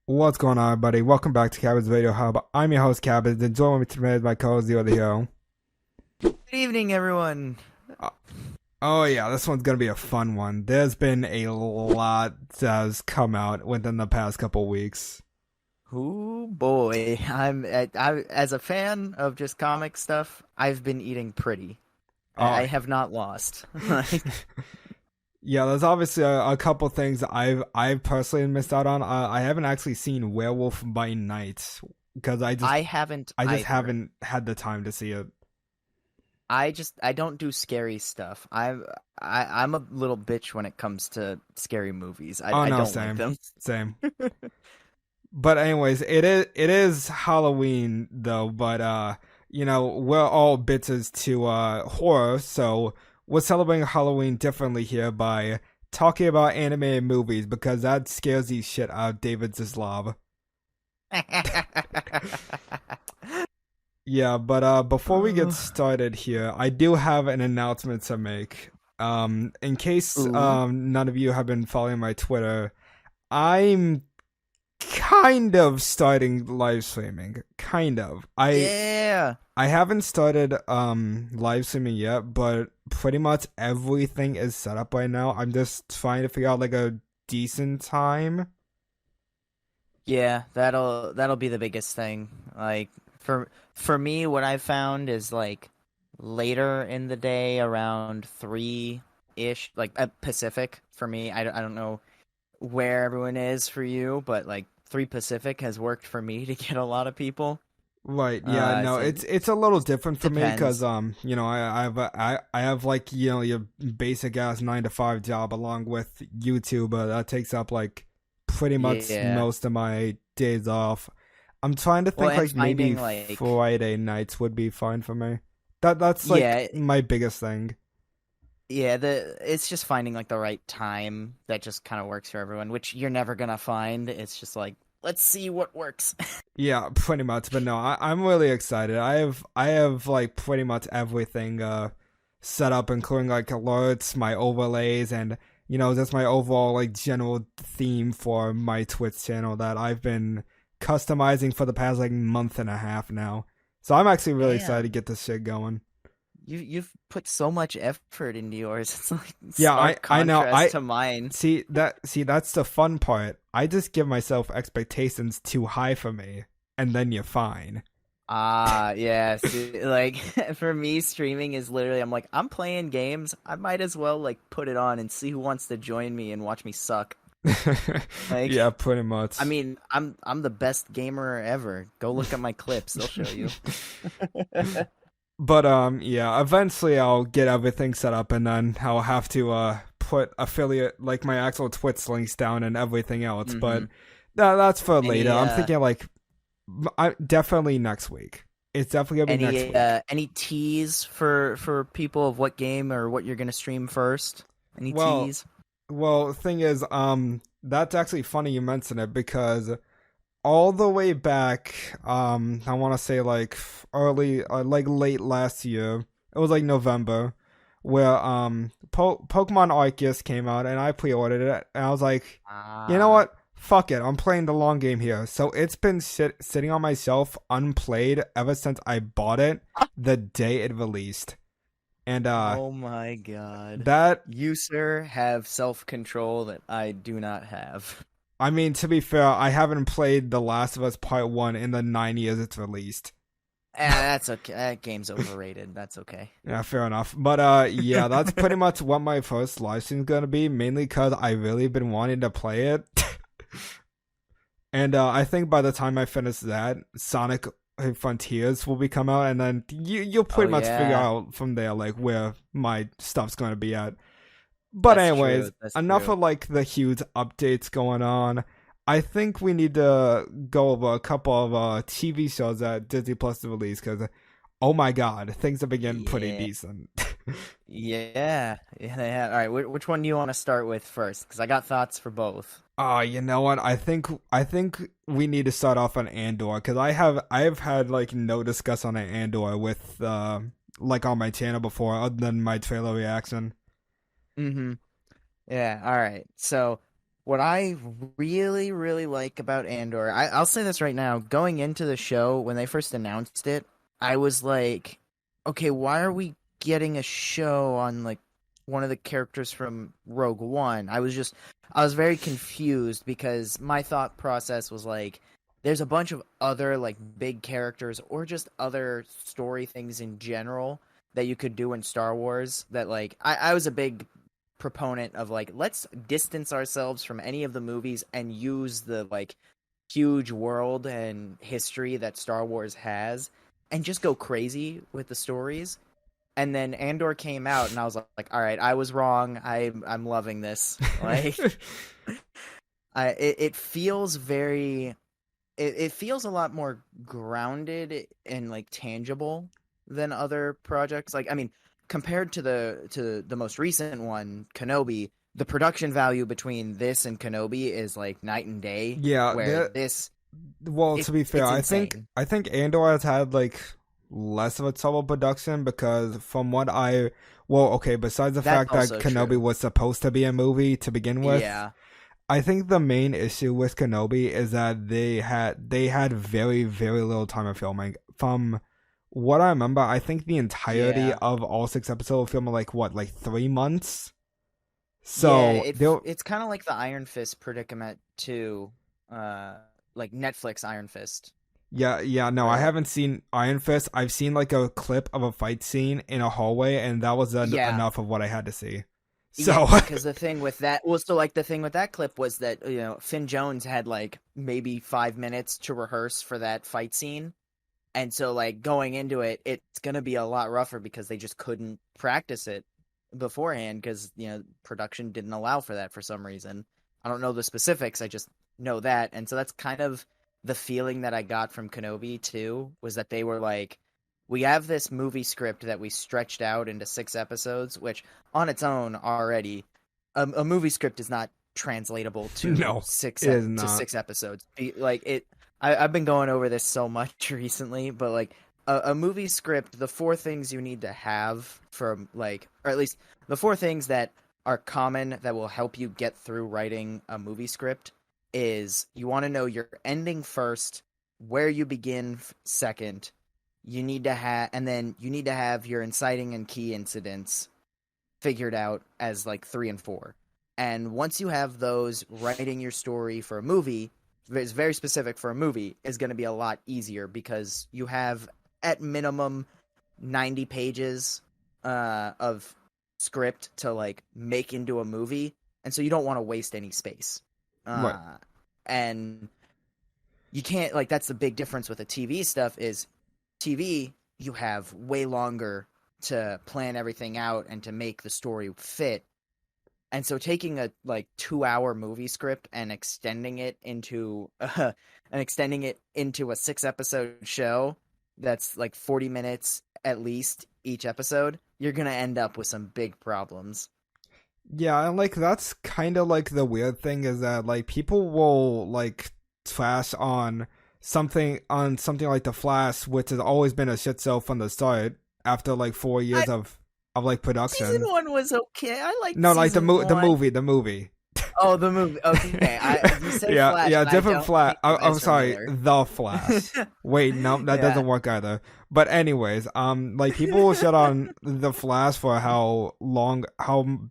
What's going on, everybody? Welcome back to Cabbage Radio Hub. I'm your host, Cabbage, and joining me today is my co-host, the other hero. Good evening, everyone. Uh, oh yeah, this one's gonna be a fun one. There's been a lot that has come out within the past couple weeks. Oh boy, as a fan of just comic stuff, I've been eating pretty. Oh, I have not lost. yeah, there's obviously a couple things I've personally missed out on. I haven't actually seen Werewolf by Night because I haven't I just either. haven't had the time to see it. I don't do scary stuff. I'm a little bitch when it comes to scary movies. Oh I no, don't same, like them. same. But anyways, it is Halloween though, but we're all bitches to horror, so we're celebrating Halloween differently here by talking about animated movies because that scares the shit out of David Zaslav. Yeah, but before we get started here, I do have an announcement to make. In case Ooh. none of you have been following my Twitter, I'm kind of starting live streaming. Kind of. Yeah. I haven't started live streaming yet, but pretty much everything is set up right now. I'm just trying to figure out like a decent time. Yeah, that'll be the biggest thing. Like for me, what I found is like later in the day, around 3-ish, like Pacific for me. I don't know where everyone is for you, but like 3 Pacific has worked for me to get a lot of people. Right, yeah, no, So it's a little different for me because depends. I have like your basic ass 9 to 5 job along with YouTube, that takes up like pretty much Yeah. most of my days off. I'm trying to Well, think and like maybe finding like Friday nights would be fine for me. That's like yeah, my biggest thing. yeah, it's just finding like the right time that just kind of works for everyone, which you're never gonna find. It's just like let's see what works. Yeah, pretty much. But no, I'm really excited. I have like pretty much everything set up, including like alerts, my overlays, and just my overall like general theme for my Twitch channel that I've been customizing for the past like month and a half now. So I'm actually really excited to Damn. get this shit going. You've put so much effort into yours. It's like Yeah, I stark I know. contrast I to mine. see that's the fun part. I just give myself expectations too high for me, and then you're fine. Ah, yeah. See, like for me, streaming is literally I'm playing games. I might as well like put it on and see who wants to join me and watch me suck. Yeah, Like, pretty much. I mean, I'm the best gamer ever. Go look at my clips; they'll show you. But yeah, eventually I'll get everything set up and then I'll have to put affiliate like my actual Twitch links down and everything else. But hmm that's for later. Any I'm thinking like definitely next week. It's definitely gonna be next week. any tease for people of what game or what you're gonna stream first? Any Well, tease? thing is, that's actually funny you mention it because all the way back, I want to say like early, like late last year. It was like November, where Pokemon Arceus came out, and I pre-ordered it, and I was like, you know Ah. what? Fuck it, I'm playing the long game here. So it's been sitting on my shelf unplayed ever since I bought it the day it released, and Oh my god. that You, sir, have self-control that I do not have. I mean, to be fair, I haven't played The Last of Us Part 1 in the 9 years it's released. That's okay. That game's overrated. That's okay. Yeah, fair enough. But yeah, that's pretty much what my first live stream's gonna be, mainly because I really been wanting to play it. And I think by the time I finish that, Sonic Frontiers will be come out, and then you'll Oh pretty much figure yeah, out from there like where my stuff's gonna be at. But that's anyways, true. That's enough true. of like the huge updates going on. I think we need to go over a couple of TV shows that Disney Plus released because, oh my god, things have been getting pretty Yeah, decent. yeah. They have. All right, which one do you want to start with first? Because I got thoughts for both. You know what? I think we need to start off on Andor because I have had like no discuss on Andor with like on my channel before other than my trailer reaction. Mm-hmm. Yeah. All right. So What I really, really like about Andor, I'll say this right now. Going into the show, when they first announced it, I was like, okay, why are we getting a show on like one of the characters from Rogue One? I was very confused because my thought process was like, there's a bunch of other like big characters or just other story things in general that you could do in Star Wars that like I was a big proponent of like let's distance ourselves from any of the movies and use the like huge world and history that Star Wars has and just go crazy with the stories. And then Andor came out and I was like all right, I was wrong. I'm loving this. Like it feels very it feels a lot more grounded and like tangible than other projects. Like I mean, compared to the most recent one, Kenobi, the production value between this and Kenobi is like night and day. Yeah, where this. Well, to be fair, I think Andor has had like less of a trouble production because from what besides the fact that Kenobi true. was supposed to be a movie to begin with, Yeah. I think the main issue with Kenobi is that they had very, very little time of filming. From what I remember, I think the entirety of all 6 episodes were filmed like 3 months. So it's kind of like the Iron Fist predicament too, like Netflix Iron Fist. Yeah, no, I haven't seen Iron Fist. I've seen like a clip of a fight scene in a hallway, and that was enough of what I had to see. So because the thing with that clip was that, you know, Finn Jones had like maybe 5 minutes to rehearse for that fight scene. And so like going into it, it's going to be a lot rougher because they just couldn't practice it beforehand because, you know, production didn't allow for that for some reason. I don't know the specifics. I just know that. And so that's kind of the feeling that I got from Kenobi too, was that they were like, we have this movie script that we stretched out into 6 episodes, which on its own already, a movie script is not translatable to 6 episodes. I've been going over this so much recently, but like a movie script, the 4 things you need to have from like, or at least the 4 things that are common that will help you get through writing a movie script is you want to know your ending first, where you begin second. You need to have your inciting and key incidents figured out as like 3 and 4. And once you have those, writing your story for a movie is very specific for a movie is going to be a lot easier because you have at minimum 90 pages of script to like make into a movie. And so you don't want to waste any space. Right. And you can't, like, that's the big difference with the TV stuff is TV, you have way longer to plan everything out and to make the story fit. And so taking a like 2-hour movie script and extending it into a 6-episode show that's like 40 minutes at least each episode, you're going to end up with some big problems. Yeah, and like that's kind of like the weird thing is that like people will like trash on something like The Flash, which has always been a shit show from the start after like 4 years of like production. Season 1 was okay. I like the movie. Oh, the movie. Okay, you say Flash. Yeah, different Flash. I'm sorry, The Flash. Wait, no, that doesn't work either. But anyways, like people will shut on The Flash for how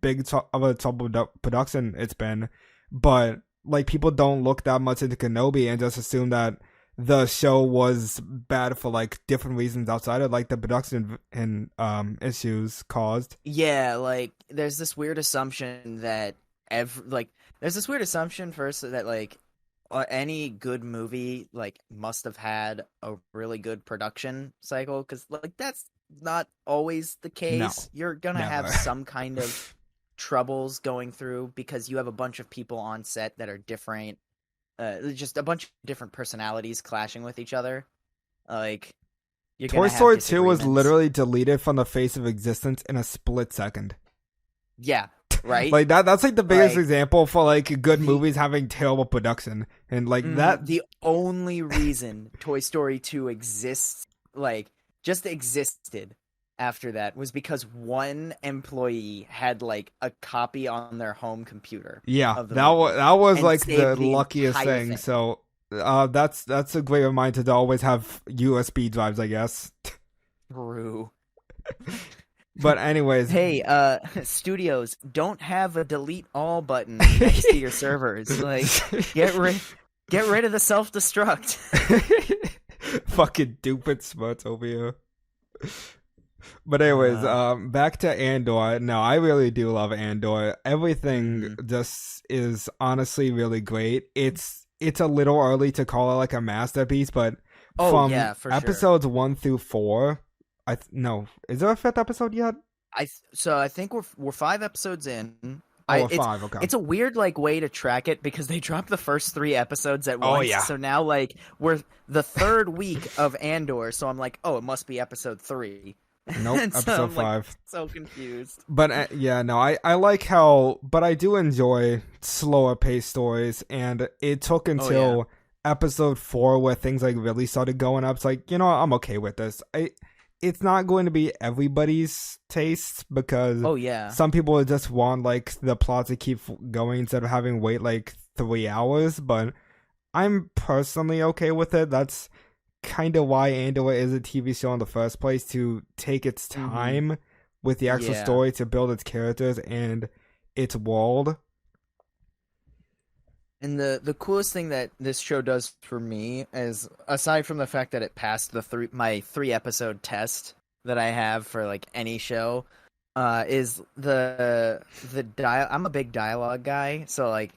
big of a trouble production it's been, but like people don't look that much into Kenobi and just assume that the show was bad for like different reasons outside of like the production and issues caused. Yeah, like there's this weird assumption that first that like any good movie like must have had a really good production cycle because like that's not always the case. No, you're gonna have some kind of troubles going through because you have a bunch of people on set that are different, just a bunch of different personalities clashing with each other. Like Toy Story 2 was literally deleted from the face of existence in a split second. Yeah, right. Like that's like the biggest example for like good movies having terrible production, and like that. The only reason Toy Story 2 exists, like just existed, after that was because one employee had like a copy on their home computer. Yeah, of the that movie was and like saved the the luckiest entire thing. So that's a great reminder to always have USB drives, I guess. True. But anyways, Hey, studios, don't have a delete all button next to your servers. Like, get rid of the self-destruct. fucking stupid smuts over here. But anyways, back to Andor. No, I really do love Andor. Everything just is honestly really great. It's a little early to call it like a masterpiece, but from for episodes sure. 1 through 4, no, is there a 5th episode yet? I think we're 5 episodes in. Oh, 5. Okay. It's a weird like way to track it because they dropped the first 3 episodes at once. Oh, yeah. So now like we're the 3rd week of Andor, so I'm like, oh, it must be episode 3. Nope, And so episode I'm, 5. like, so confused. But yeah, no, I like how, but I do enjoy slower paced stories, and it took until episode 4 where things like really started going up. It's like, you know what, I'm okay with this. It's not going to be everybody's taste because some people just want like the plot to keep going instead of having wait like 3 hours, but I'm personally okay with it. That's kind of why Andor is a TV show in the first place, to take its time with the actual story, to build its characters and its world. And the coolest thing that this show does for me is, aside from the fact that it passed my 3-episode test that I have for like any show, is the I'm a big dialogue guy, so like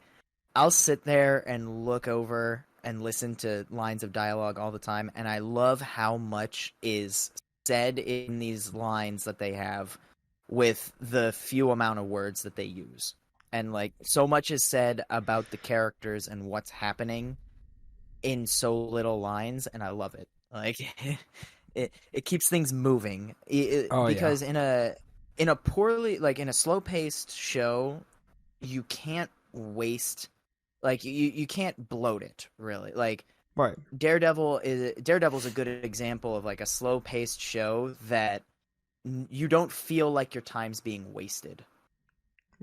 I'll sit there and look over and listen to lines of dialogue all the time, and I love how much is said in these lines that they have with the few amount of words that they use. And like so much is said about the characters and what's happening in so little lines, and I love it. Like it keeps things moving. Because in a poorly, like in a slow paced show, you can't waste, like you can't bloat it really. Like right. Daredevil's a good example of like a slow paced show that you don't feel like your time's being wasted.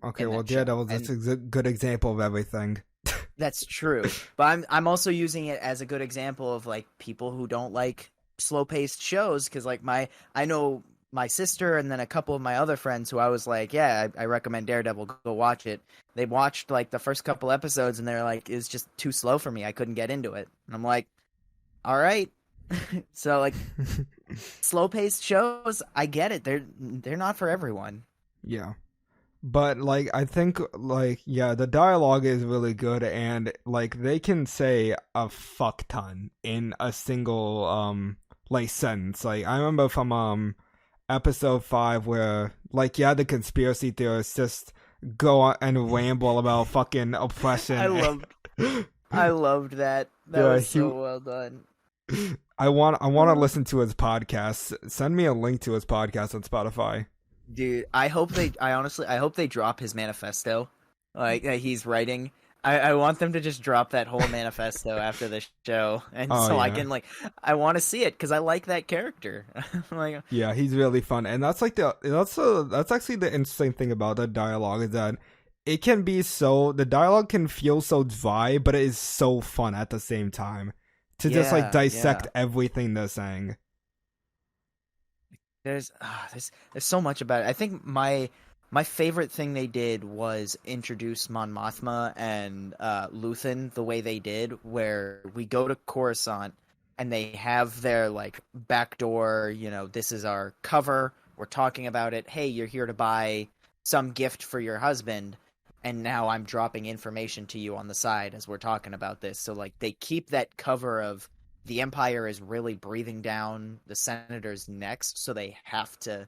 Okay, well, Daredevil is a good example of everything. That's true, but I'm also using it as a good example of like people who don't like slow paced shows, because like I know my sister and then a couple of my other friends who I was like, yeah, I recommend Daredevil, go watch it. They watched like the first couple episodes and they're like, it's just too slow for me. I couldn't get into it, and I'm like, all right. So like slow paced shows, I get it. They're not for everyone. Yeah. But, like, I think, like, yeah, the dialogue is really good, and, like, they can say a fuck ton in a single, like, sentence. Like, I remember from, episode 5 where, like, yeah, the conspiracy theorists just go on and ramble about fucking oppression. I loved that. That was so well done. I want to listen to his podcast. Send me a link to his podcast on Spotify. Dude, I hope they drop his manifesto, like that he's writing. I want them to just drop that whole manifesto after the show, and I can I want to see it because I like that character. Like, yeah, he's really fun, and that's like that's actually the interesting thing about the dialogue, is that it can be the dialogue can feel so dry, but it is so fun at the same time to just like dissect everything they're saying. There's so much about it. I think my favorite thing they did was introduce Mon Mothma and Luthen the way they did, where we go to Coruscant and they have their like backdoor, this is our cover, we're talking about it, hey, you're here to buy some gift for your husband, and now I'm dropping information to you on the side as we're talking about this. So like they keep that cover of the Empire is really breathing down the senators' necks, so they have to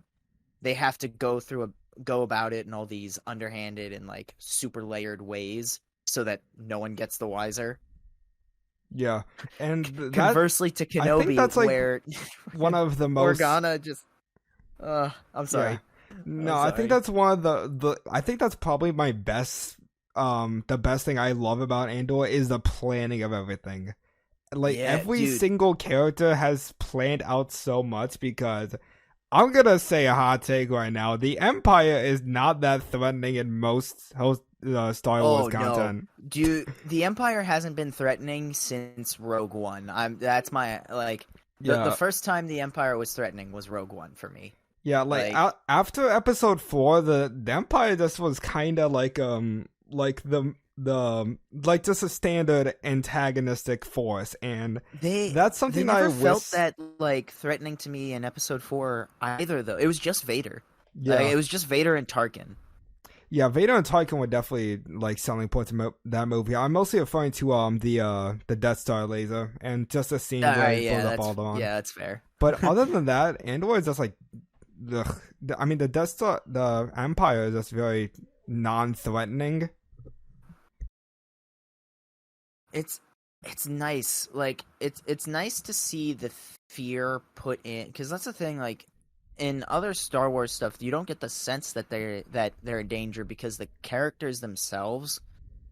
go about it in all these underhanded and like super layered ways, so that no one gets the wiser. Yeah, and conversely to Kenobi, I think that's like where one of the most Organa just. I'm sorry. Yeah. No, I think that's one of the. I think that's probably my best. The best thing I love about Andor is the planning of everything. Like every single character has planned out so much, because I'm gonna say a hot take right now. The Empire is not that threatening in most Star Wars content. No. The Empire hasn't been threatening since Rogue One. That's my the first time the Empire was threatening was Rogue One for me. Yeah, after Episode 4, the Empire just was kind of just a standard antagonistic force, and that's something I wish felt that threatening to me in Episode 4 either. Though it was just Vader. Yeah, it was just Vader and Tarkin. Yeah, Vader and Tarkin were definitely selling points in that movie. I'm mostly referring to the Death Star laser and just a scene where he blows up all the on. Yeah, that's fair. But other than that, Andor is just the Death Star, the Empire is just very non-threatening. It's nice. It's nice to see the fear put in, because that's the thing. In other Star Wars stuff, you don't get the sense that they're a danger because the characters themselves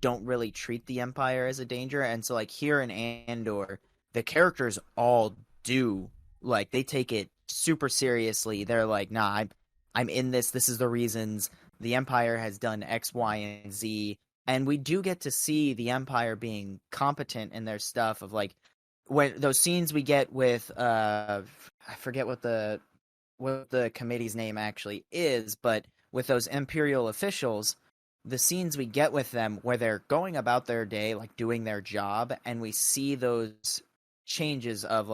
don't really treat the Empire as a danger. And so here in Andor, the characters all do. They take it super seriously. They're nah, I'm in this. This is the reasons. The Empire has done X, Y, and Z. And we do get to see the Empire being competent in their stuff of when those scenes we get with I forget what the committee's name actually is, but with those Imperial officials, the scenes we get with them where they're going about their day, doing their job, and we see those changes of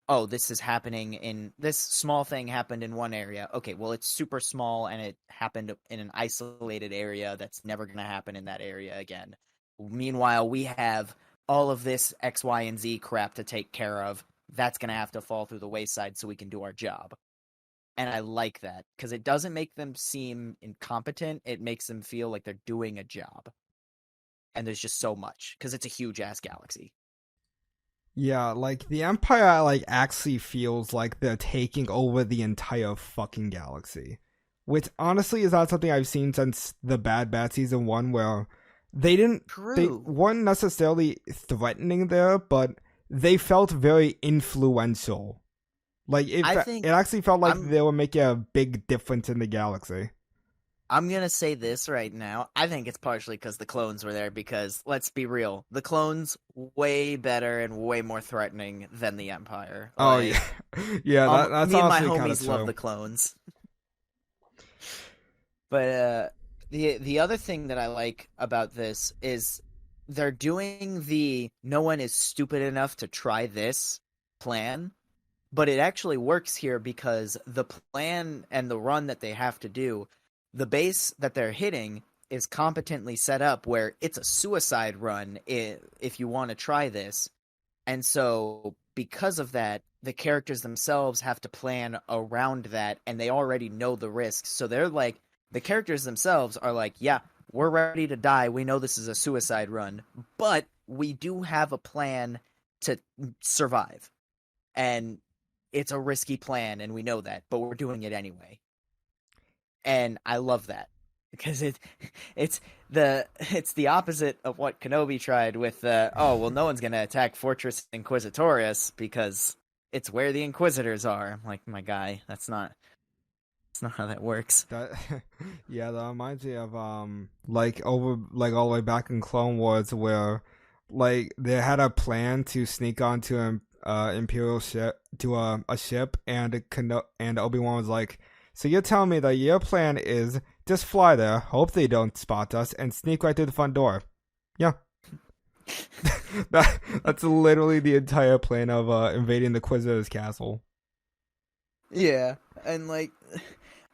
oh, this is happening this small thing happened in one area. Okay, well, it's super small and it happened in an isolated area that's never going to happen in that area again. Meanwhile, we have all of this X, Y, and Z crap to take care of. That's going to have to fall through the wayside so we can do our job. And I like that because it doesn't make them seem incompetent. It makes them feel like they're doing a job. And there's just so much because it's a huge ass galaxy. Yeah, the Empire, actually feels like they're taking over the entire fucking galaxy. Which, honestly, is not something I've seen since the Bad Batch Season 1, where they weren't necessarily threatening there, but they felt very influential. It actually felt like they were making a big difference in the galaxy. I'm going to say this right now. I think it's partially because the clones were there because, let's be real, the clones way better and way more threatening than the Empire. Oh, yeah. Yeah, that's me and my honestly homies love the clones. But the other thing that I like about this is they're doing the no one is stupid enough to try this plan, but it actually works here because the plan and the run that they have to do, the base that they're hitting is competently set up where it's a suicide run if you want to try this. And so because of that, the characters themselves have to plan around that, and they already know the risks. So they're the characters themselves are yeah, we're ready to die. We know this is a suicide run, but we do have a plan to survive. And it's a risky plan, and we know that, but we're doing it anyway. And I love that because it's the opposite of what Kenobi tried with no one's gonna attack Fortress Inquisitorius because it's where the Inquisitors are. I'm my guy, that's not how that works. That reminds me of all the way back in Clone Wars where they had a plan to sneak onto an Imperial ship to a ship, and Obi-Wan was like, so you're telling me that your plan is just fly there, hope they don't spot us, and sneak right through the front door? Yeah. That's literally the entire plan of invading the Inquisitor's castle. Yeah, and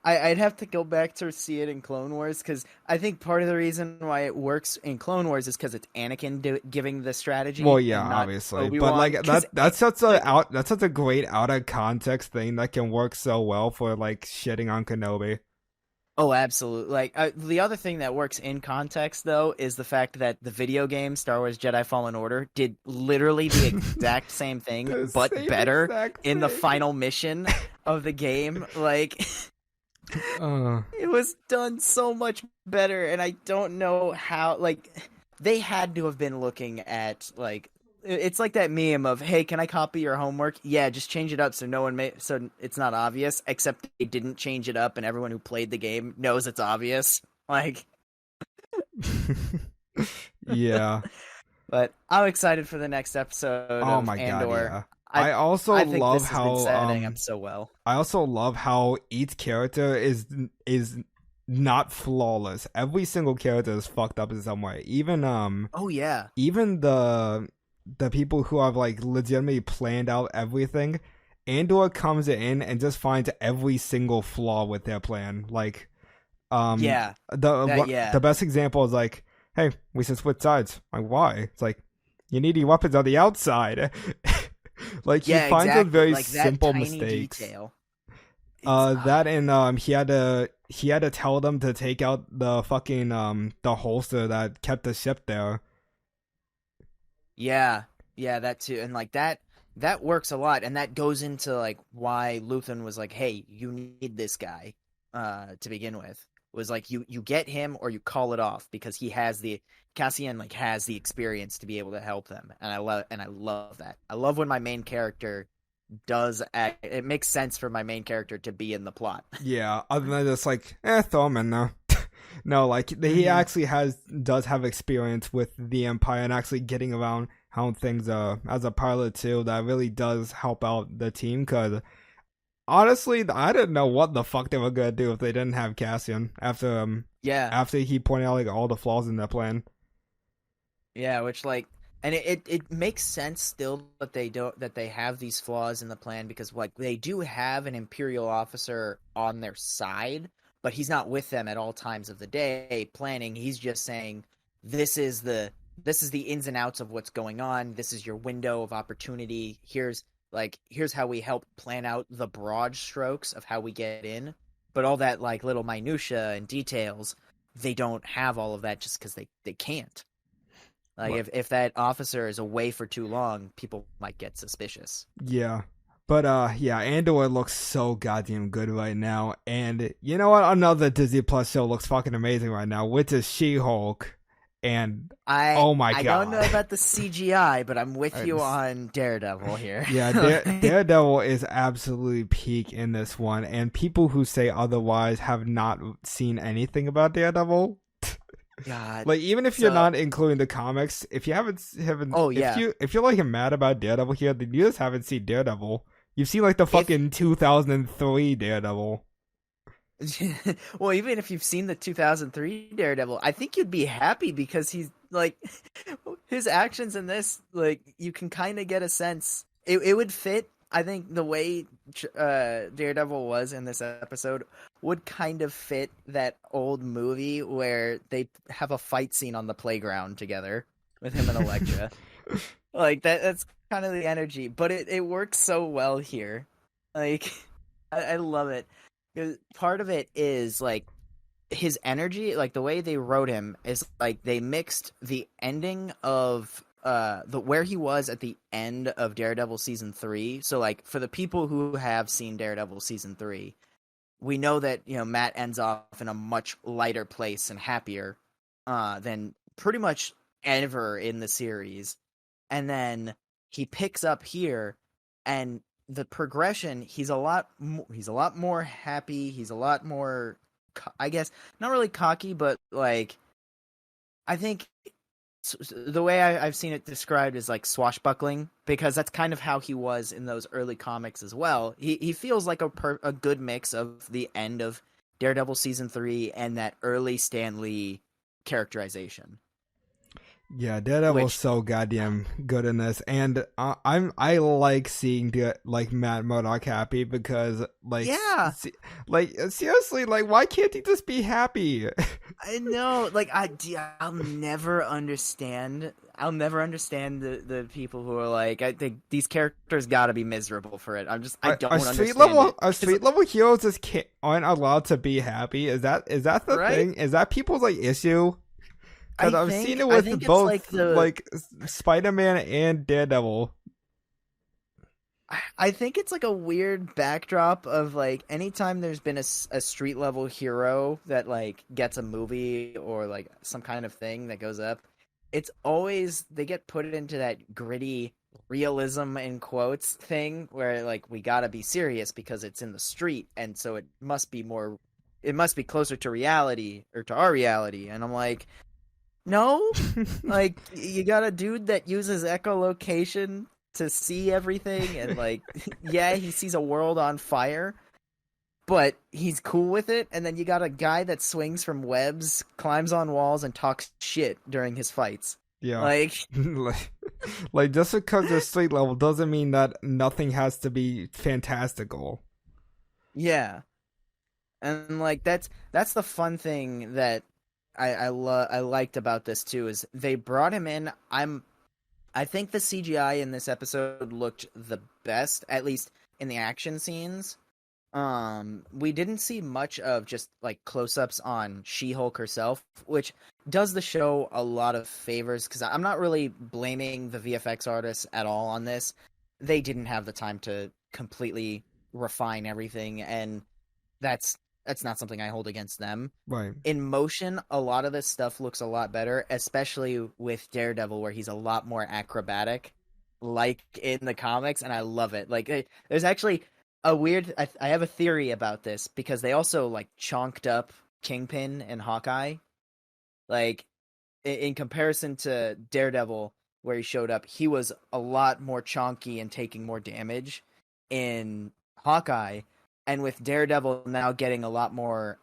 I'd have to go back to see it in Clone Wars because I think part of the reason why it works in Clone Wars is because it's Anakin giving the strategy. Well, yeah, obviously, Obi-Wan, but that's such a great out of context thing that can work so well for shitting on Kenobi. Oh, absolutely. The other thing that works in context though is the fact that the video game Star Wars Jedi Fallen Order did literally the exact same thing, but better in the final mission of the game. It was done so much better, and I don't know how. They had to have been looking at It's like that meme of, "Hey, can I copy your homework?" Yeah, just change it up so so it's not obvious. Except they didn't change it up, and everyone who played the game knows it's obvious. Like, Yeah. but I'm excited for the next episode Oh of my god, Andor. yeah. I also I think love this has been how setting up so well. I also love how each character is not flawless. Every single character is fucked up in some way. Oh yeah, Even the people who have like legitimately planned out everything, Andor comes in and just finds every single flaw with their plan. Like yeah, yeah. the best example is like, hey, we should switch sides. Like, why? It's like, you need your weapons on the outside. Like, he finds exactly. those very Like, that simple tiny mistakes. Detail. That and he had to tell them to take out the fucking the holster that kept the ship there. Yeah, that too, and like that works a lot, and that goes into like why Luthen was like, "Hey, you need this guy," to begin with. Was like you get him or you call it off because he has Cassian like has the experience to be able to help them, and I love that. I love when my main character does act. It makes sense for my main character to be in the plot. Yeah, other than just like, throw him in there. No, like he actually does have experience with the Empire and actually getting around how things are as a pilot too. That really does help out the team because honestly, I didn't know what the fuck they were gonna do if they didn't have Cassian after he pointed out like all the flaws in their plan. Yeah, which like, and it makes sense still that they have these flaws in the plan because like they do have an Imperial officer on their side, but he's not with them at all times of the day planning. He's just saying, this is the ins and outs of what's going on. This is your window of opportunity. Here's how we help plan out the broad strokes of how we get in. But all that like little minutia and details, they don't have all of that just because they can't. Like if that officer is away for too long, people might get suspicious. Yeah. But yeah, Andor looks so goddamn good right now. And you know what? Another Disney Plus show looks fucking amazing right now, which is She-Hulk. And oh my god. I don't know about the CGI, but I'm with you on Daredevil here. Yeah, Daredevil is absolutely peak in this one. And people who say otherwise have not seen anything about Daredevil. God. Like, even if you're not including the comics, if you haven't if you're like mad about Daredevil here, then you just haven't seen Daredevil. You've seen like the fucking 2003 Daredevil. Well, even if you've seen the 2003 Daredevil, I think you'd be happy because he's like his actions in this, like you can kind of get a sense. It would fit. I think the way Daredevil was in this episode would kind of fit that old movie where they have a fight scene on the playground together with him and Elektra. Like that's kind of the energy, but it works so well here. Like I love it. Part of it is like his energy, like the way they wrote him is like they mixed the ending of where he was at the end of Daredevil season 3. So like for the people who have seen Daredevil season 3, we know that, you know, Matt ends off in a much lighter place and happier than pretty much ever in the series. And then he picks up here, and the progression, he's a lot more happy. He's a lot more, I guess, not really cocky, but like, I think the way I've seen it described is like swashbuckling, because that's kind of how he was in those early comics as well. He feels like a good mix of the end of Daredevil season 3 and that early Stan Lee characterization. Yeah, Daredevil's so goddamn good in this, and I like seeing like Matt Murdock happy because seriously, like why can't he just be happy? I know, like I'll never understand the people who are like, I think these characters got to be miserable for it. I don't understand. Our street level heroes just aren't allowed to be happy. Is that the right? thing? Is that people's like issue? Because I've seen it with both like Spider-Man and Daredevil. I think it's like a weird backdrop of like anytime there's been a street level hero that like gets a movie or like some kind of thing that goes up, it's always they get put into that gritty realism in quotes thing where like we gotta be serious because it's in the street, and so it must be closer to reality or to our reality. And I'm like, no, like you got a dude that uses echolocation to see everything, and like yeah, he sees a world on fire, but he's cool with it. And then you got a guy that swings from webs, climbs on walls, and talks shit during his fights. Yeah. Like, like just because they're street level doesn't mean that nothing has to be fantastical. yeah, and like that's the fun thing that I liked about this too is they brought him in. I think the CGI in this episode looked the best, at least in the action scenes. We didn't see much of just like close-ups on She-Hulk herself, which does the show a lot of favors because I'm not really blaming the VFX artists at all on this. They didn't have the time to completely refine everything, and that's not something I hold against them. Right. In motion, a lot of this stuff looks a lot better, especially with Daredevil, where he's a lot more acrobatic, like in the comics, and I love it. Like, there's actually a weird. I have a theory about this because they also like chonked up Kingpin and Hawkeye. Like in comparison to Daredevil, where he showed up, he was a lot more chonky and taking more damage in Hawkeye, and with Daredevil now getting a lot more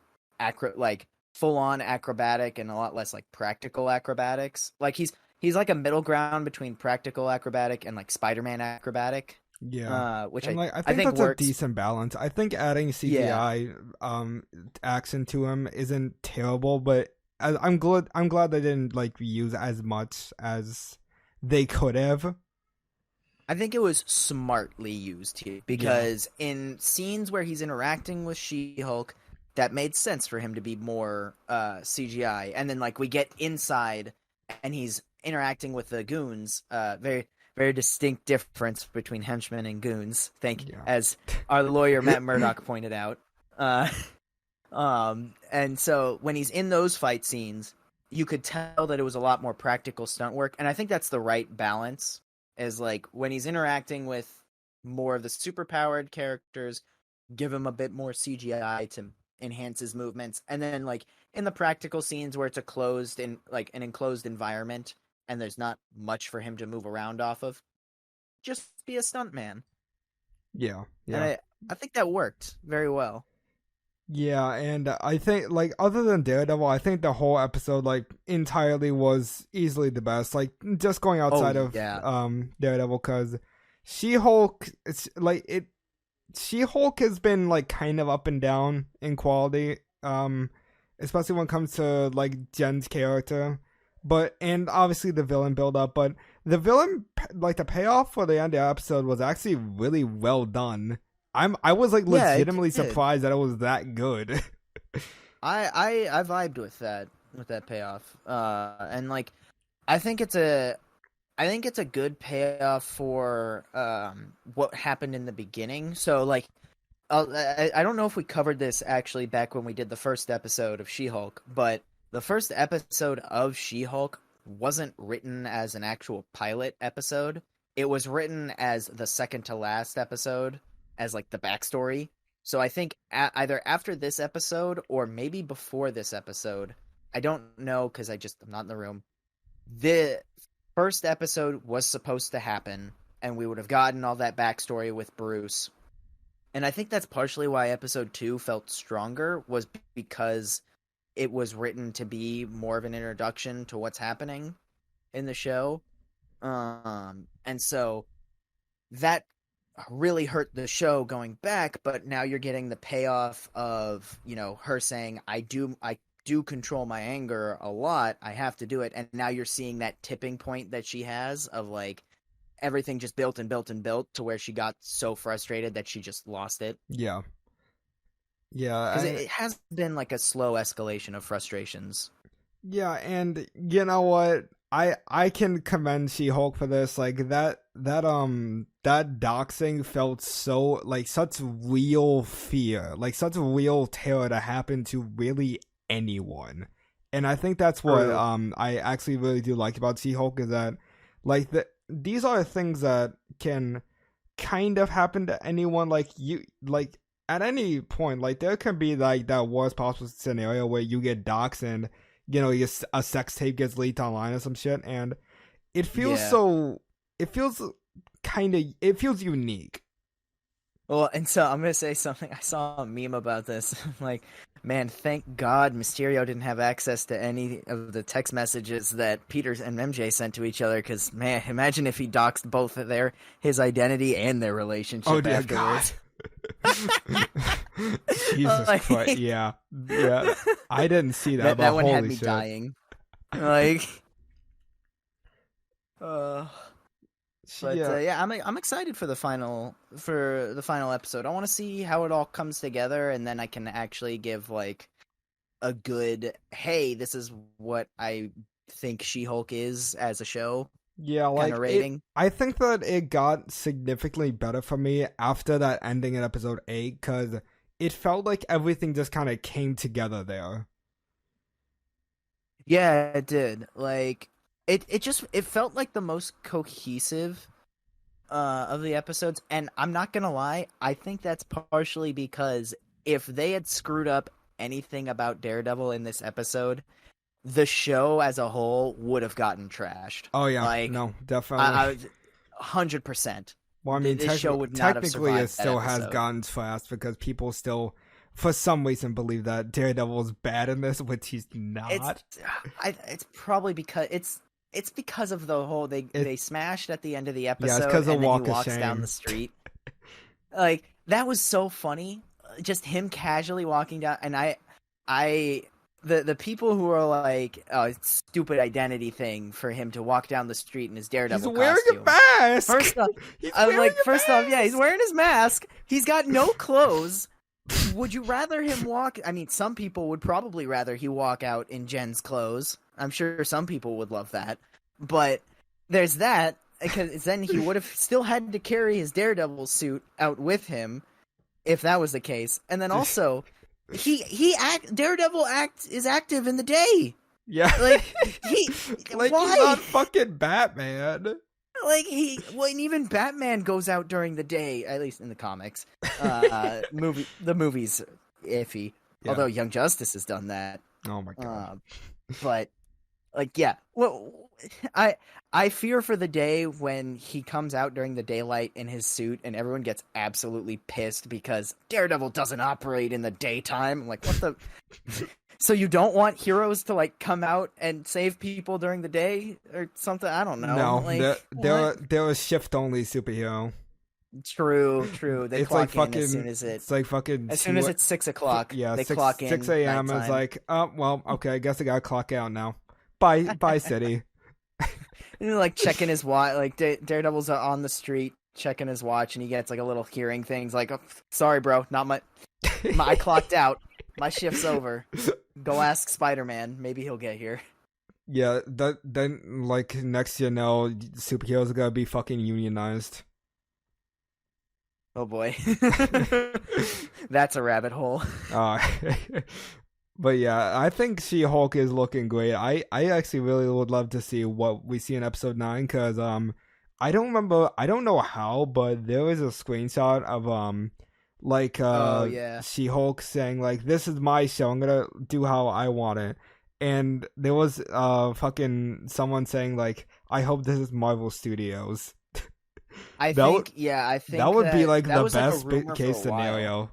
like full on acrobatic and a lot less like practical acrobatics. Like he's like a middle ground between practical acrobatic and like Spider-Man acrobatic. Yeah, which and, I think think that's works. a decent balance. I think adding CGI accent to him isn't terrible, but I'm glad they didn't like use as much as they could have. I think it was smartly used here because in scenes where he's interacting with She-Hulk, that made sense for him to be more CGI, and then like we get inside and he's interacting with the goons. Very distinct difference between henchmen and goons. As our lawyer Matt Murdock pointed out. And so when he's in those fight scenes, you could tell that it was a lot more practical stunt work, and I think that's the right balance. Is like when he's interacting with more of the superpowered characters, give him a bit more CGI to enhance his movements, and then like in the practical scenes where it's an enclosed environment and there's not much for him to move around off of, just be a stuntman. Yeah. And I think that worked very well. Yeah, and I think, like, other than Daredevil, I think the whole episode, like, entirely was easily the best. Like, just going outside of Daredevil, because She-Hulk, She-Hulk has been, like, kind of up and down in quality, especially when it comes to, like, Jen's character. And obviously the villain build-up, but the villain, like, the payoff for the end of the episode was actually really well done. I was like legitimately surprised that it was that good. I vibed with that payoff. And like I think it's a good payoff for what happened in the beginning. So like I don't know if we covered this actually back when we did the first episode of She-Hulk, but the first episode of She-Hulk wasn't written as an actual pilot episode. It was written as the second to last episode, as like the backstory. So I think either after this episode or maybe before this episode, I don't know because I'm not in the room. The first episode was supposed to happen, and we would have gotten all that backstory with Bruce. And I think that's partially why episode 2 felt stronger, was because it was written to be more of an introduction to what's happening in the show. And so that really hurt the show going back, but now you're getting the payoff of, her saying, I do control my anger a lot, I have to do it, and now you're seeing that tipping point that she has of like everything just built and built and built to where she got so frustrated that she just lost it. Yeah, because it has been like a slow escalation of frustrations. Yeah, and you know what, I can commend She-Hulk for this. Like that doxing felt so like such real fear, like such real terror to happen to really anyone. And I think that's what True. I actually really do like about She-Hulk is that like these are things that can kind of happen to anyone. Like you, like at any point, like there can be like that worst possible scenario where you get doxxed and a sex tape gets leaked online or some shit, and it feels Yeah. so. It feels it feels unique. Well, and so I'm gonna say something. I saw a meme about this. I'm like, man, thank God Mysterio didn't have access to any of the text messages that Peter and MJ sent to each other. Because man, imagine if he doxed both of his identity and their relationship. Oh dear afterwards. God! Jesus Christ! Yeah. I didn't see that. That one holy had me shit. dying. Like, But yeah, I'm excited for the final episode. I want to see how it all comes together, and then I can actually give like a good, hey, this is what I think She-Hulk is as a show. Yeah, like rating. I think that it got significantly better for me after that ending in episode 8 because it felt like everything just kind of came together there. Yeah, it did. Like it felt like the most cohesive of the episodes, and I'm not gonna lie, I think that's partially because if they had screwed up anything about Daredevil in this episode, the show as a whole would have gotten trashed. Oh yeah, like, no, definitely, 100%. Well, I mean, this show would not have technically it survived still that has episode. gotten trashed because people still, for some reason, believe that Daredevil is bad in this, which he's not. It's probably because it's because of the whole they smashed at the end of the episode, Yeah, it's because and of then Walk he of walks Shame. down the street. Like that was so funny, just him casually walking down, and the people who are like, oh, it's stupid identity thing for him to walk down the street in his Daredevil He's wearing costume. a mask. First off, yeah, he's wearing his mask. He's got no clothes. Would you rather him walk? I mean, some people would probably rather he walk out in Jen's clothes. I'm sure some people would love that. But there's that, because then he would have still had to carry his Daredevil suit out with him if that was the case. And then also, Daredevil is active in the day. Yeah, Like like why? he's not fucking Batman. Like and even Batman goes out during the day, at least in the comics. The movie's iffy. Yeah. Although Young Justice has done that. Oh my god. But like, yeah. Well, I fear for the day when he comes out during the daylight in his suit and everyone gets absolutely pissed because Daredevil doesn't operate in the daytime. I'm like, what the? So you don't want heroes to like come out and save people during the day or something? I don't know. No, like, they're a shift only superhero. True. They It's clock like in fucking. as soon as It's like fucking. as soon as it's 6 o'clock. Yeah, they 6, clock in. 6 a.m. nighttime. is like, oh well, okay, I guess I gotta clock out now. Bye, city. And like checking his watch, like Daredevil's on the street checking his watch, and he gets like a little hearing thing. He's like, oh, "Sorry, bro, I clocked out. My shift's over. Go ask Spider-Man. Maybe he'll get here." Yeah, then like next superheroes are gonna be fucking unionized. Oh boy, that's a rabbit hole. But yeah, I think She-Hulk is looking great. I actually really would love to see what we see in episode 9 because I don't know how, but there was a screenshot of She-Hulk saying like, "This is my show. I'm gonna do how I want it." And there was fucking someone saying like, "I hope this is Marvel Studios." I think that would be like the best like case scenario.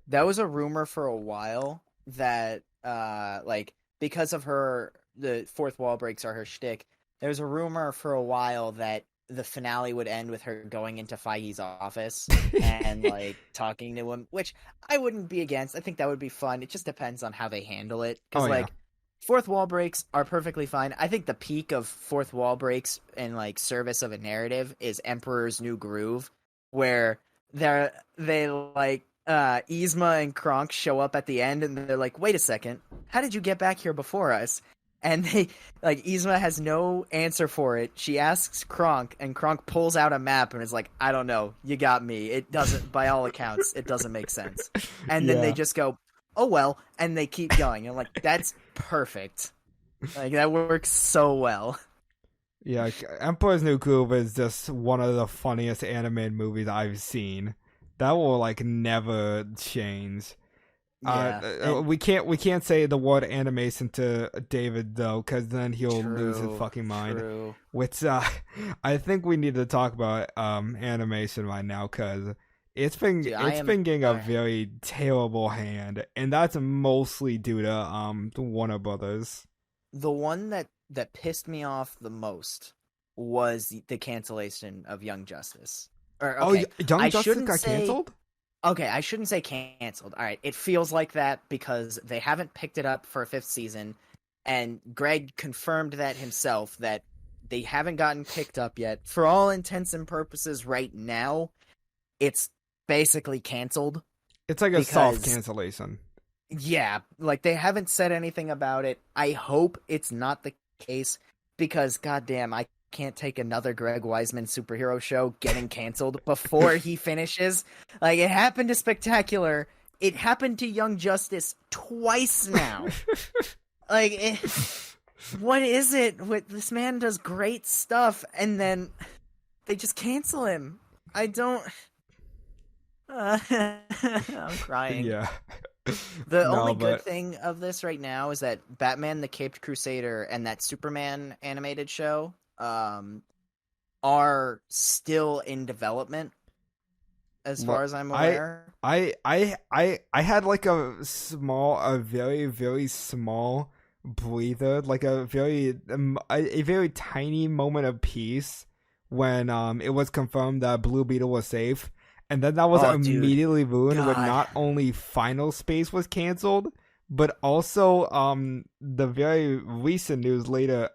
That was a rumor for a while that like because of the fourth wall breaks are her shtick. There was a rumor for a while that the finale would end with her going into Feige's office and like talking to him, which I wouldn't be against. I think that would be fun. It just depends on how they handle it. Because fourth wall breaks are perfectly fine. I think the peak of fourth wall breaks and like service of a narrative is Emperor's New Groove, where they like Yzma and Kronk show up at the end and they're like, "Wait a second, how did you get back here before us?" And they like Yzma has no answer for it. She asks Kronk, and Kronk pulls out a map and is like, "I don't know, you got me. It doesn't, by all accounts, it doesn't make sense." And then they just go, oh well, and they keep going. And I'm like, that's perfect. Like, that works so well. Yeah, Emperor's New Groove is just one of the funniest animated movies I've seen. That will like never change. Yeah, We can't say the word animation to David though, because then he'll lose his true, fucking mind. true. Which I think we need to talk about animation right now, because it's been getting a very terrible hand, and that's mostly due to Warner Brothers. The one that pissed me off the most was the cancellation of Young Justice. Young Justice got canceled? Okay, I shouldn't say canceled. All right, it feels like that because they haven't picked it up for a 5th season, and Greg confirmed that himself, that they haven't gotten picked up yet. For all intents and purposes right now, it's basically canceled. It's like a soft cancellation. Yeah, like they haven't said anything about it. I hope it's not the case because goddamn, I can't take another Greg Weisman superhero show getting canceled before he finishes. Like, it happened to Spectacular. It happened to Young Justice twice now. Like, what is it? This man does great stuff, and then they just cancel him. I don't... I'm crying. Yeah. The only good thing of this right now is that Batman the Caped Crusader and that Superman animated show are still in development, as far as I'm aware. I had like a very, very small breather, like a very tiny moment of peace when it was confirmed that Blue Beetle was safe. And then that was immediately ruined when not only Final Space was canceled, but also the very recent news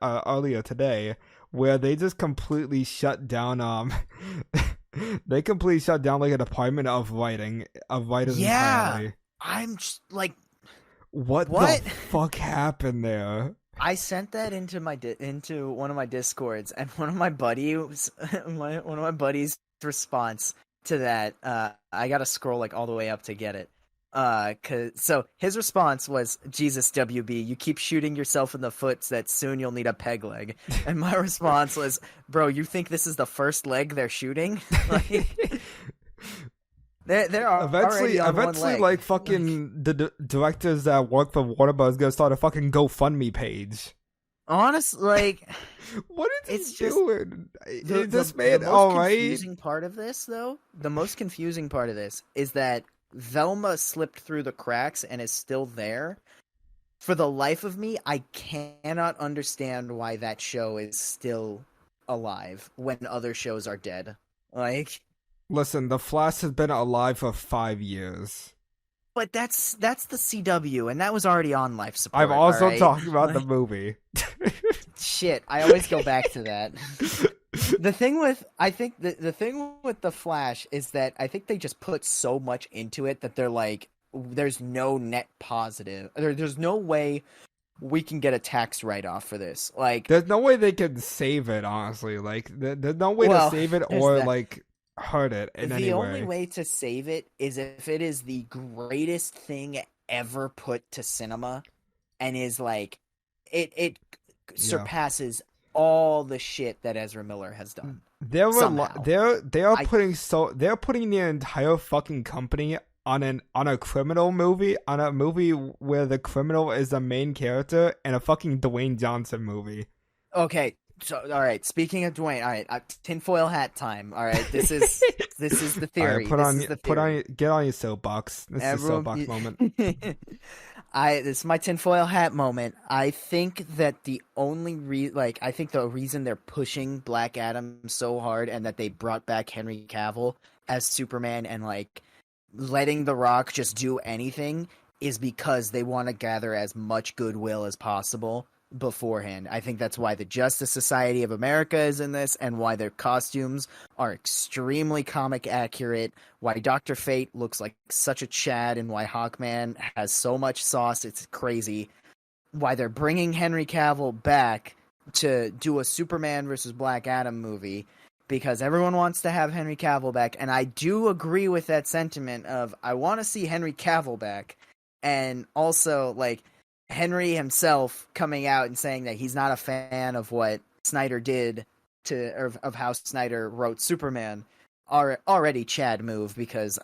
earlier today, where they just completely shut down they completely shut down like a department of writers entirely. I'm just like, what the fuck happened there? I sent that into one of my Discords, and one of my buddies' response to that, I gotta scroll like all the way up to get it. So his response was, "Jesus, WB, you keep shooting yourself in the foot that soon you'll need a peg leg." And my response was, "Bro, you think this is the first leg they're shooting?" Like, there are eventually like fucking the directors that work for Warner Bros. Gonna start a fucking GoFundMe page. Honestly, like, what is he doing? This man, all right. The most confusing part of this, though, is that Velma slipped through the cracks and is still there. For the life of me, I cannot understand why that show is still alive when other shows are dead. Like, listen, The Flash has been alive for 5 years. But that's the CW, and that was already on life support. I'm also talking about the movie. Shit, I always go back to that. The thing with the Flash is that I think they just put so much into it that they're like, there's no net positive. There's no way we can get a tax write-off for this. Like, there's no way they can save it, honestly. Like, there's no way to save it or like hurt it in any way. The only way to save it is if it is the greatest thing ever put to cinema, and is like, it surpasses all the shit that Ezra Miller has done. They're putting their entire fucking company on a criminal movie, on a movie where the criminal is the main character, and a fucking Dwayne Johnson movie. Okay. So, all right. Speaking of Dwayne, all right, tinfoil hat time. All right, this is the theory. Get on your soapbox. This is a soapbox moment. This is my tinfoil hat moment. I think that the only the reason they're pushing Black Adam so hard, and that they brought back Henry Cavill as Superman, and like letting The Rock just do anything, is because they want to gather as much goodwill as possible beforehand. I think that's why the Justice Society of America is in this, and why their costumes are extremely comic accurate, why Dr. Fate looks like such a Chad, and why Hawkman has so much sauce, it's crazy. Why they're bringing Henry Cavill back to do a Superman versus Black Adam movie, because everyone wants to have Henry Cavill back, and I do agree with that sentiment of, I want to see Henry Cavill back. And also, like, Henry himself coming out and saying that he's not a fan of what Snyder did or of how Snyder wrote Superman. Already Chad move, because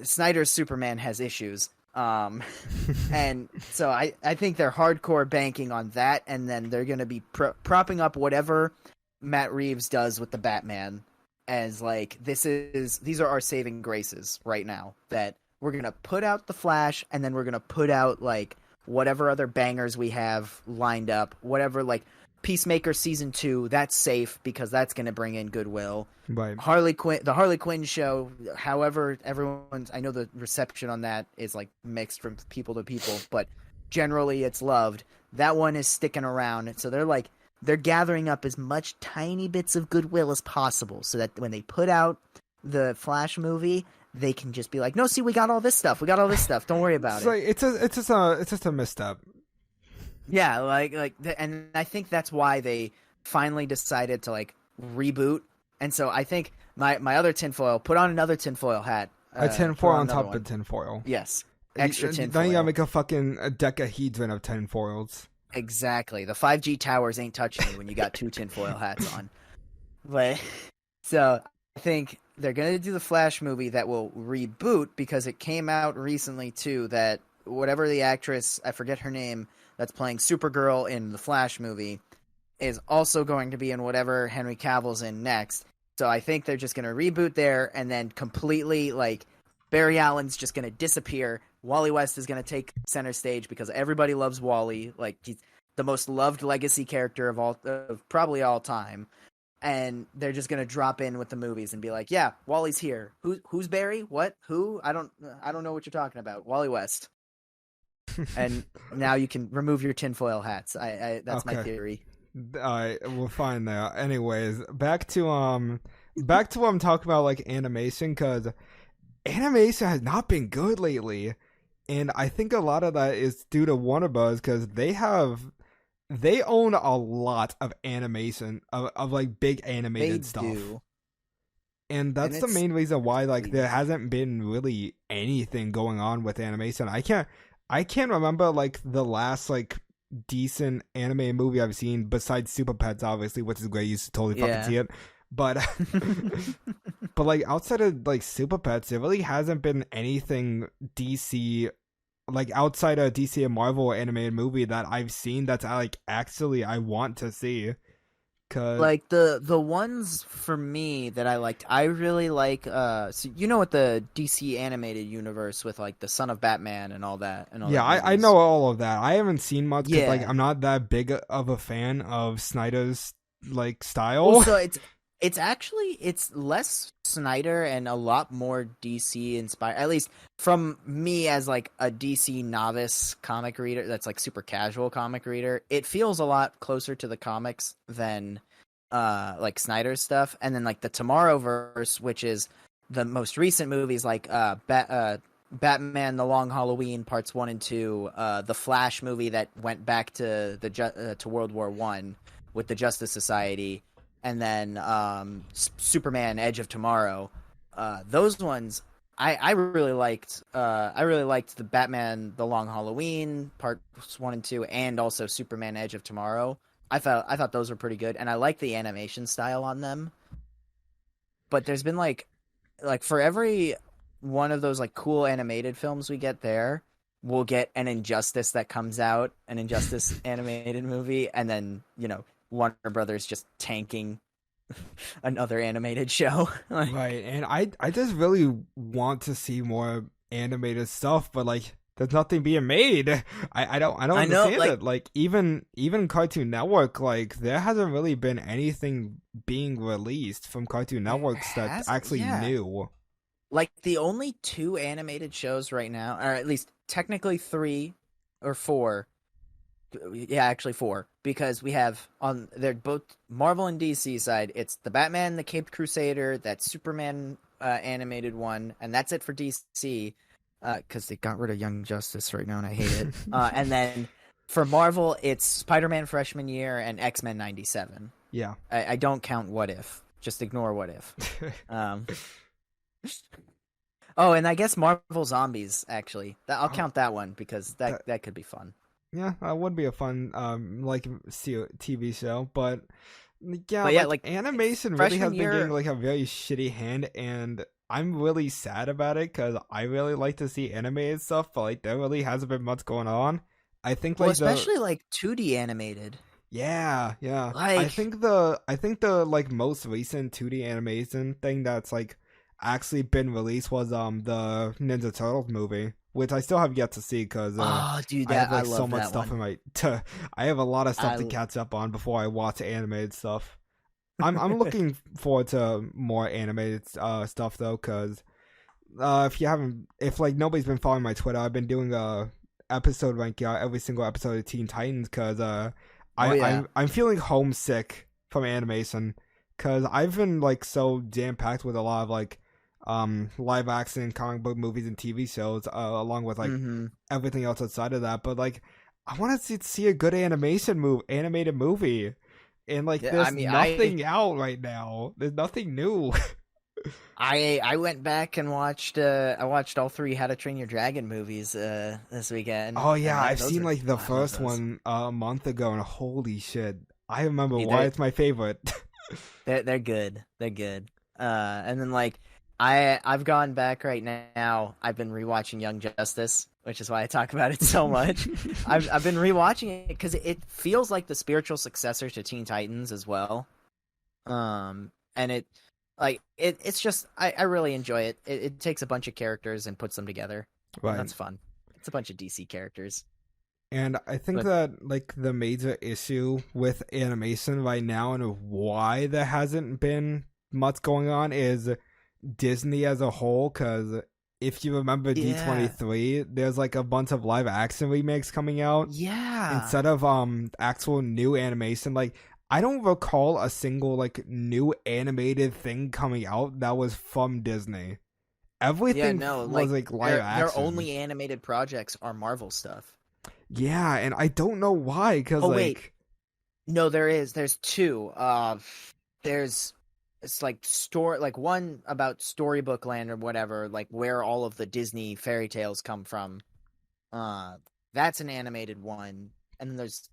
Snyder's Superman has issues. And so I think they're hardcore banking on that, and then they're going to be propping up whatever Matt Reeves does with the Batman as, like, these are our saving graces right now, that we're going to put out the Flash, and then we're going to put out, like, whatever other bangers we have lined up, whatever, like, Peacemaker season 2, that's safe because that's going to bring in goodwill. Right. The Harley Quinn show, however, I know the reception on that is, like, mixed from people to people, but generally it's loved. That one is sticking around, so they're gathering up as much tiny bits of goodwill as possible, so that when they put out the Flash movie, they can just be like, no, see, we got all this stuff. Don't worry about it. Like, it's just a misstep. Yeah, and I think that's why they finally decided to, like, reboot. And so I think my other tinfoil, put on another tinfoil hat. A tinfoil on top of tinfoil. Yes, extra tinfoil. Then you gotta make a fucking decahedron of tinfoils. Exactly. The 5G towers ain't touching you when you got 2 tinfoil hats on. But so I think they're gonna do the Flash movie that will reboot, because it came out recently too that whatever the actress, I forget her name, that's playing Supergirl in the Flash movie, is also going to be in whatever Henry Cavill's in next. So I think they're just going to reboot there, and then completely, like, Barry Allen's just going to disappear. Wally West is going to take center stage because everybody loves Wally. Like, he's the most loved legacy character of probably all time. And they're just going to drop in with the movies and be like, yeah, Wally's here. Who's Barry? What? Who? I don't know what you're talking about. Wally West. And now you can remove your tinfoil hats. That's my theory. We're fine there. Anyways, back to what I'm talking about, like, animation, because animation has not been good lately, and I think a lot of that is due to Warner Bros. Because they own a lot of animation of like big animated stuff. Do. And that's the main reason why, like, there hasn't been really anything going on with animation. I can't remember, like, the last, like, decent anime movie I've seen besides Super Pets, obviously, which is great. You should totally fucking see it. But but, like, outside of, like, Super Pets, there really hasn't been anything DC, like, outside of DC and Marvel animated movie that I've seen that's, like, actually I want to see. Like, the ones for me that I liked, I really like, so you know what the DC animated universe with, like, the Son of Batman and all that. I know all of that. I haven't seen much because, like, I'm not that big of a fan of Snyder's, like, style. Well, so it's less Snyder and a lot more DC inspired, at least from me as, like, a DC novice comic reader that's, like, super casual comic reader. It feels a lot closer to the comics than like Snyder's stuff. And then, like, the Tomorrowverse, which is the most recent movies, like Batman The Long Halloween parts 1 and 2, the Flash movie that went back to to World War I with the Justice Society, and then Superman Edge of Tomorrow. Those ones I really liked. I really liked the Batman The Long Halloween parts 1 and 2, and also Superman Edge of Tomorrow. I thought those were pretty good, and I like the animation style on them. But there's been like for every one of those, like, cool animated films we get there, we'll get an Injustice that comes out, an Injustice animated movie, and then, you know, Warner Brothers just tanking another animated show. Right, and I just really want to see more animated stuff, but, like, there's nothing being made. I don't understand it. Like, even Cartoon Network, like, there hasn't really been anything being released from Cartoon Networks that's actually new. Like, the only 2 animated shows right now, or at least technically 3 or 4. Yeah, actually 4, because we have they're both Marvel and DC side. It's the Batman, the Caped Crusader, that Superman animated one, and that's it for DC. Because they got rid of Young Justice right now, and I hate it. And then for Marvel, it's Spider-Man Freshman Year and X-Men 97. Yeah. I don't count What If. Just ignore What If. Oh, and I guess Marvel Zombies, actually. I'll count that one because that could be fun. Yeah, that would be a fun like TV show, but yeah, But yeah, like like animation really has been getting like a very shitty hand, and I'm really sad about it because I really like to see animated stuff, but like there really hasn't been much going on. I think like especially like 2D animated. Yeah. Like I think the like most recent 2D animation thing that's like actually been released was the Ninja Turtles movie, which I still have yet to see because oh, dude, I have like I love so much that stuff one. in my I have a lot of stuff to catch up on before I watch animated stuff. I'm looking forward to more animated stuff though, because if like nobody's been following my Twitter, I've been doing a episode ranking out every single episode of Teen Titans because I'm feeling homesick from animation because I've been like so jam packed with a lot of like live action comic book movies and TV shows along with like everything else outside of that, but like I want to see a good animated movie, and like there's nothing out right now. There's nothing new. I went back and watched all 3 How to Train Your Dragon movies this weekend. Oh yeah, I've seen like the first one a month ago, and holy shit, I remember why it's my favorite. They're good. They're good. And then like I've gone back right now. I've been rewatching Young Justice, which is why I talk about it so much. I've been rewatching it because it feels like the spiritual successor to Teen Titans as well. And it's just I really enjoy it. It takes a bunch of characters and puts them together. Right. That's fun. It's a bunch of DC characters. And I think that like the major issue with animation right now and why there hasn't been much going on is Disney as a whole, because if you remember D23, there's like a bunch of live action remakes coming out. Yeah. Instead of actual new animation. Like I don't recall a single like new animated thing coming out that was from Disney. Everything was like live action. Their only animated projects are Marvel stuff. Yeah, and I don't know why. Because wait, no, there's 2. It's like one about Storybook Land or whatever, like where all of the Disney fairy tales come from. That's an animated one, and then there's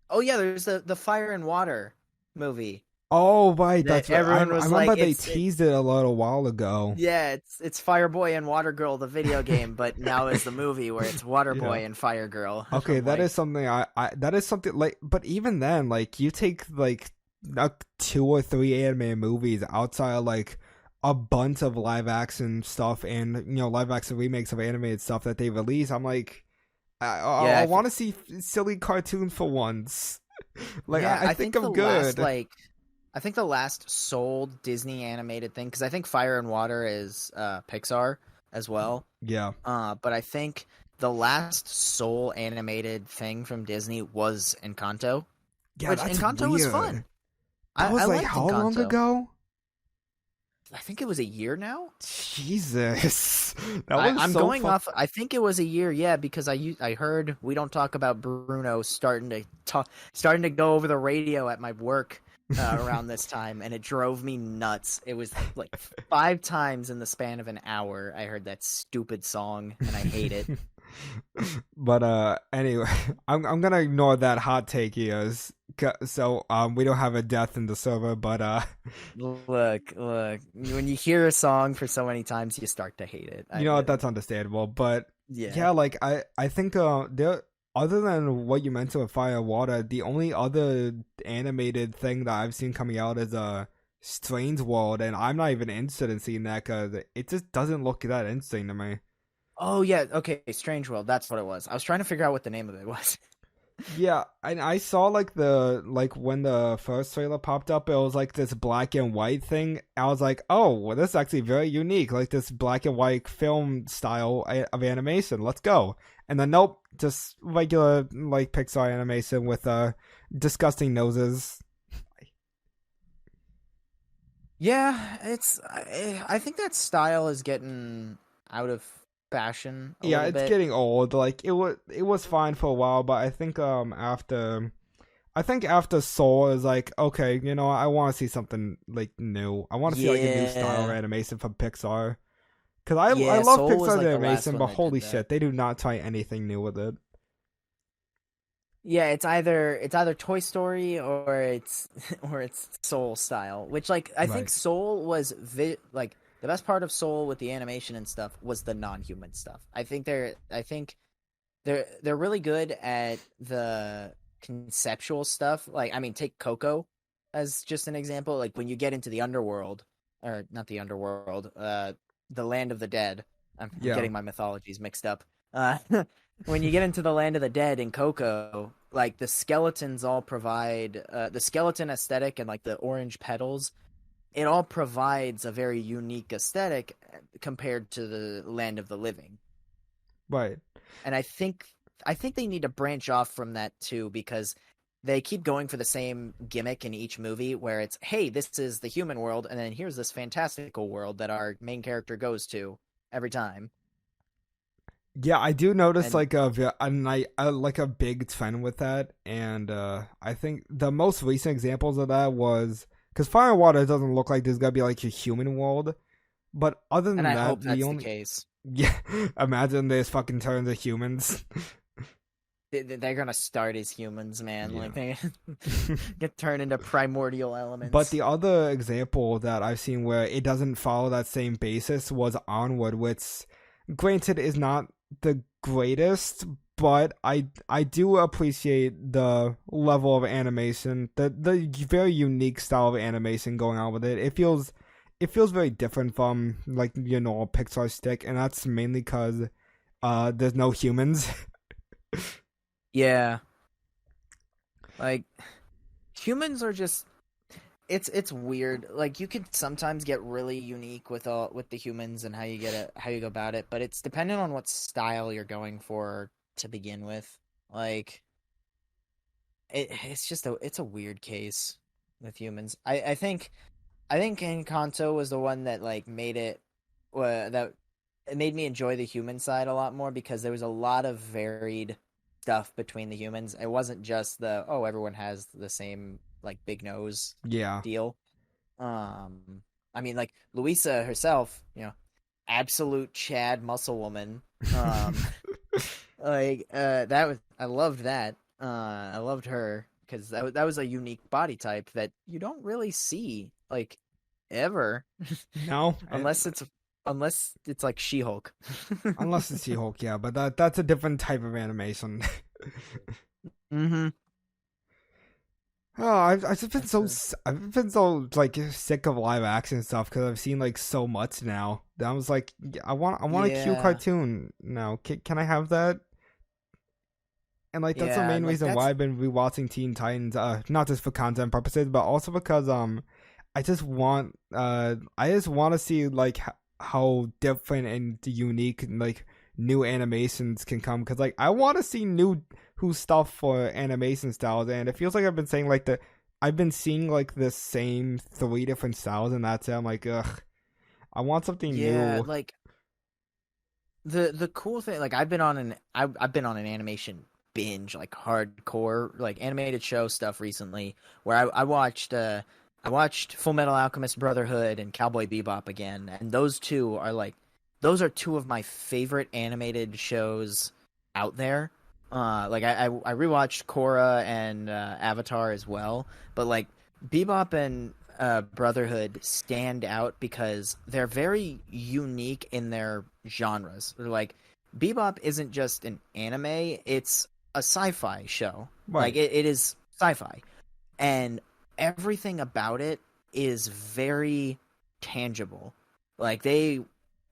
the Fire and Water movie. Oh right, that's right. I remember they teased it a little while ago. Yeah, it's Fire Boy and Water Girl, the video game, but now it's the movie where it's Water Boy and Fire Girl. Okay, that is something that is something like, but even then, like you take like 2 or 3 anime movies outside of like a bunch of live action stuff and live action remakes of animated stuff that they release. I'm like, I want to see silly cartoons for once. Like I think I'm good. I think the last sole Disney animated thing, because I think Fire and Water is Pixar as well. Yeah. But I think the last sole animated thing from Disney was Encanto. Yeah, which Encanto was fun. That was like how long ago? I think it was a year now. Jesus, I'm so going off. I think it was a year, yeah, because I heard We Don't Talk About Bruno starting to go over the radio at my work around this time, and it drove me nuts. It was like 5 times in the span of an hour I heard that stupid song, and I hate it. But anyway, I'm gonna ignore that hot take here. So we don't have a death in the server, but look, when you hear a song for so many times, you start to hate it. That's understandable. But yeah, like I think there, other than what you mentioned with Fire and Water, the only other animated thing that I've seen coming out is Strange World, and I'm not even interested in seeing that because it just doesn't look that interesting to me. Oh yeah, okay, Strange World, that's what it was. I was trying to figure out what the name of it was. Yeah, and I saw like when the first trailer popped up, it was like this black and white thing. I was like, oh, well, this is actually very unique, like this black and white film style of animation. Let's go. And then nope, just regular like Pixar animation with disgusting noses. Yeah, I think that style is getting out of fashion. It's getting old. Like it was fine for a while, but I think after Soul is like, okay, I want to see something like new. I want to see like a new style of animation from Pixar. Because I Yeah, love Soul was Pixar's like the last animation, one but that holy did that. shit, they do not try anything new with it. Yeah, it's either Toy Story or it's or it's Soul style, which like I think Right. Soul was like the best part of Soul with the animation and stuff was the non-human stuff. I think they're really good at the conceptual stuff. Like I mean, take Coco as just an example. Like when you get into the underworld, or not the underworld, the land of the dead. I'm Yeah. getting my mythologies mixed up. Uh, when you get into the land of the dead in Coco, like the skeletons all provide the skeleton aesthetic and like the orange petals. It all provides a very unique aesthetic compared to the land of the living. Right. And I think they need to branch off from that too because they keep going for the same gimmick in each movie where it's, hey, this is the human world, and then here's this fantastical world that our main character goes to every time. Yeah, I do notice And like like a big trend with that, and I think the most recent examples of that was because Fire and Water doesn't look like there's gonna be like a human world, but other and than I that, hope the that's the only case. yeah, imagine this fucking turn to humans. They're gonna start as humans, man. Yeah. Like they get turned into primordial But elements. the other example that I've seen where it doesn't follow that same basis was Onward, which, granted, is not the greatest, but I do appreciate the level of animation, the very unique style of animation going on with it. It feels very different from like your normal Pixar stick, and that's mainly because there's no humans. Yeah, like humans are just it's weird. Like you could sometimes get really unique with the humans and how you go about it, but it's dependent on what style you're going for to begin with. Like it's a weird case with humans. I think Encanto was the one that like made it that it made me enjoy the human side a lot more because there was a lot of varied stuff between the humans. It wasn't just the everyone has the same like big nose Yeah. deal. I mean like Luisa herself, absolute Chad muscle woman. That was I loved that. I loved her because that was a unique body type that you don't really see like ever No, unless it's like She-Hulk. unless it's She-Hulk, yeah, but that's a different type of animation. Mm-hmm. Oh, I've just been That's so a I've been so like sick of live action stuff because I've seen like so much now. That I was like, yeah, I want a cute Yeah. cartoon now. Can I have that? And like that's the Yeah, main like reason why that's I've been rewatching Teen Titans. Not just for content purposes, but also because I just want to see like how different and unique like new animations can come because like I want to see new who stuff for animation styles, and it feels like I've been seeing like the same three different styles, and that's it. I'm like, ugh, I want something yeah, new. like the cool thing like I've been on an animation binge like hardcore like animated show stuff recently where I watched Full Metal Alchemist Brotherhood and Cowboy Bebop again, and those are two of my favorite animated shows out there. Like I rewatched Korra and Avatar as well, but like Bebop and Brotherhood stand out because they're very unique in their genres. They're like Bebop isn't just an anime; it's a sci-fi show. Like Right. it is sci-fi, and everything about it is very tangible. Like they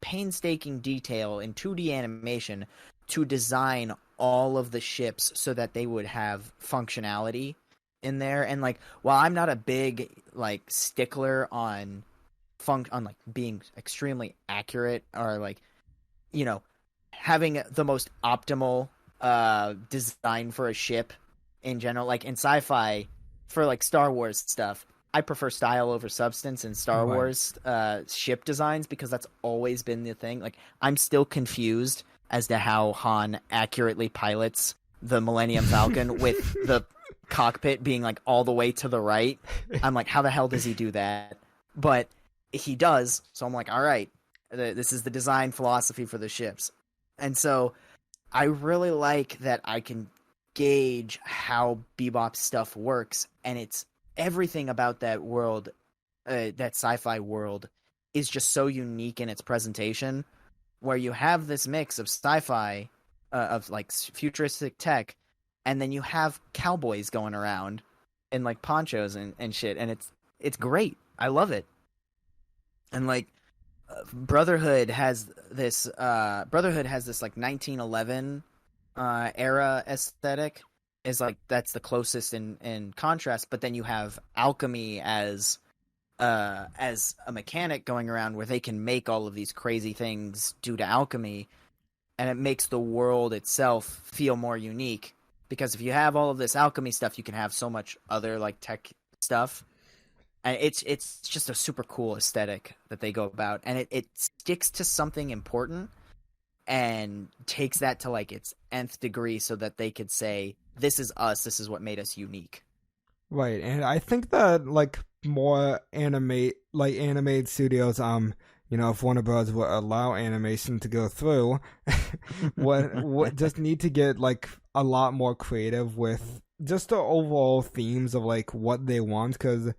painstaking detail in 2D animation to design all of the ships so that they would have functionality in there. And like while I'm not a big like stickler on on like being extremely accurate or like you know having the most optimal design for a ship in general like in sci-fi for like Star Wars stuff I prefer style over substance in Star Right. Wars ship designs because that's always been the thing. Like I'm still confused as to how Han accurately pilots the Millennium Falcon with the cockpit being like all the way to the right. I'm like, how the hell does he do that? But he does, so I'm like, all right. This is the design philosophy for the ships. And so I really like that I can gauge how Bebop stuff works, and it's everything about that world, that sci-fi world, is just so unique in its presentation, where you have this mix of sci-fi, of like futuristic tech, and then you have cowboys going around in like ponchos and shit, and it's great. I love it. And like Brotherhood has this like 1911 era aesthetic, is like that's the closest in contrast, but then you have alchemy as a mechanic going around where they can make all of these crazy things due to alchemy, and it makes the world itself feel more unique, because if you have all of this alchemy stuff, you can have so much other like tech stuff. And it's just a super cool aesthetic that they go about, and it sticks to something important and takes that to like its nth degree, so that they could say, this is us, this is what made us unique. Right, and I think that like more animated studios, if Warner Bros. Would allow animation to go through, what just need to get like a lot more creative with just the overall themes of like what they want, because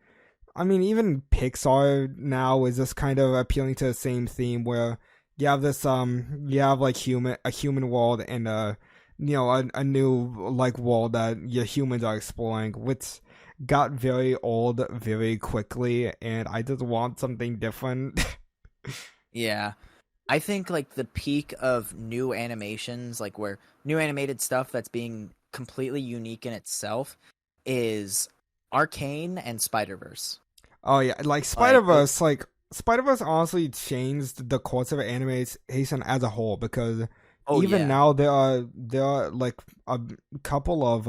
I mean, even Pixar now is just kind of appealing to the same theme, where you have this you have like a human world, and a new like world that your humans are exploring, which got very old very quickly, and I just want something different. Yeah. I think like the peak of new animations, like where new animated stuff that's being completely unique in itself, is Arcane and Spiderverse. Oh yeah, like Spiderverse, Spiderverse honestly changed the course of animation as a whole, because now there are like a couple of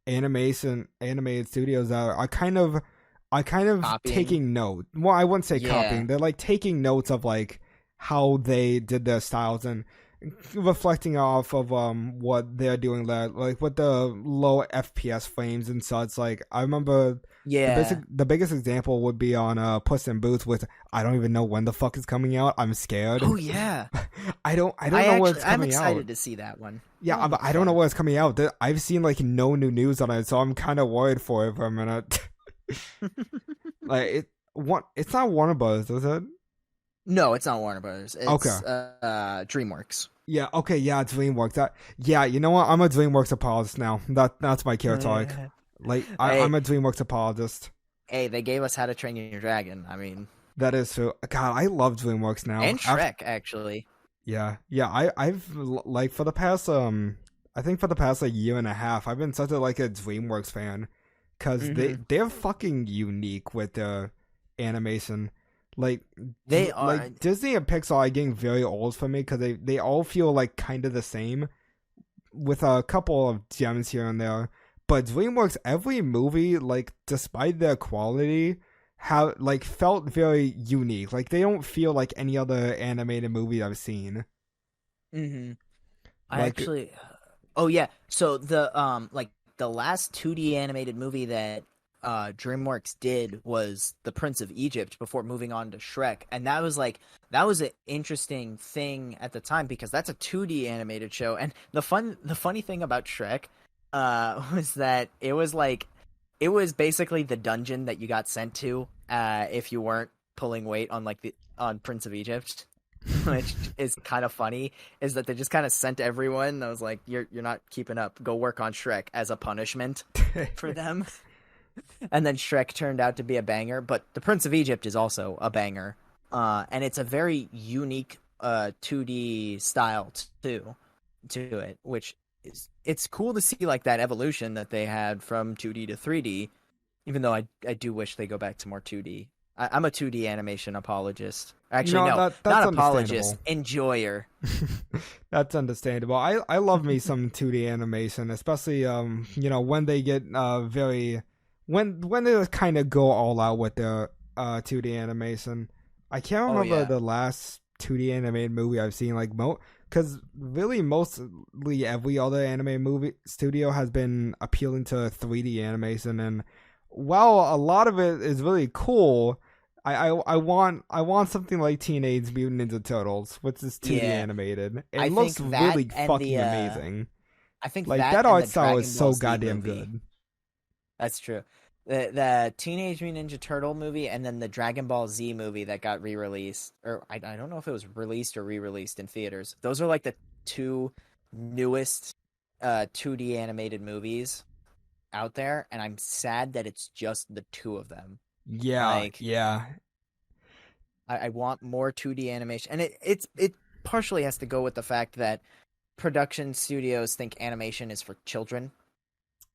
animated studios that are kind of copying. Taking note. Well, I wouldn't say copying. They're like taking notes of like how they did their styles and reflecting off of what they're doing, that like with the low FPS frames and such. Like I remember the biggest example would be on Puss in Boots, with I don't even know when the fuck is coming out. I'm scared. Oh yeah. I don't know when it's coming out. I'm excited to see that one. Yeah, but I don't know when it's coming out. I've seen like no new news on it, so I'm kind of worried for it for a minute. Like it's not Warner Bros., is it? No, it's not Warner Brothers. It's DreamWorks. Yeah, okay, yeah, DreamWorks. You know what? I'm a DreamWorks apologist now. That's my character arc. Like, I'm a DreamWorks apologist. Hey, they gave us How to Train Your Dragon. I mean, that is true. God, I love DreamWorks now. And Shrek, actually. Yeah. I've like for the past I think for the past like year and a half, I've been such a DreamWorks fan, because they're fucking unique with their animation. Like they are, like Disney and Pixar are getting very old for me, because they all feel like kind of the same, with a couple of gems here and there. But DreamWorks, every movie, like despite their quality, have like felt very unique. Like they don't feel like any other animated movie I've seen. Oh yeah. So the the last 2D animated movie that DreamWorks did was The Prince of Egypt, before moving on to Shrek, and that was an interesting thing at the time, because that's a 2D animated show. And the funny thing about Shrek was that it was basically the dungeon that you got sent to if you weren't pulling weight on Prince of Egypt. Which is kind of funny, is that they just kind of sent everyone. I was like, you're not keeping up, go work on Shrek, as a punishment for them. And then Shrek turned out to be a banger, but The Prince of Egypt is also a banger. And it's a very unique 2D style to it, which it's cool to see like that evolution that they had from 2D to 3D, even though I do wish they go back to more 2D. I'm a 2D animation apologist. Actually, that's not apologist, enjoyer. That's understandable. I love me some 2D animation, especially when they get when they kind of go all out with their 2D animation. I can't remember the last 2D animated movie I've seen, because really mostly every other anime movie studio has been appealing to 3D animation, and while a lot of it is really cool, I want something like Teenage Mutant Ninja Turtles, which is 2D Yeah, animated. It I think looks that really and fucking the amazing. I think Like that that and art the style is Dragon Ball so Z goddamn movie. good. That's true. The Teenage Mutant Ninja Turtle movie and then the Dragon Ball Z movie that got re-released, or I don't know if it was released or re-released in theaters. Those are like the two newest 2D animated movies out there, and I'm sad that it's just the two of them. Yeah, Like yeah. I want more 2D animation, and it partially has to go with the fact that production studios think animation is for children,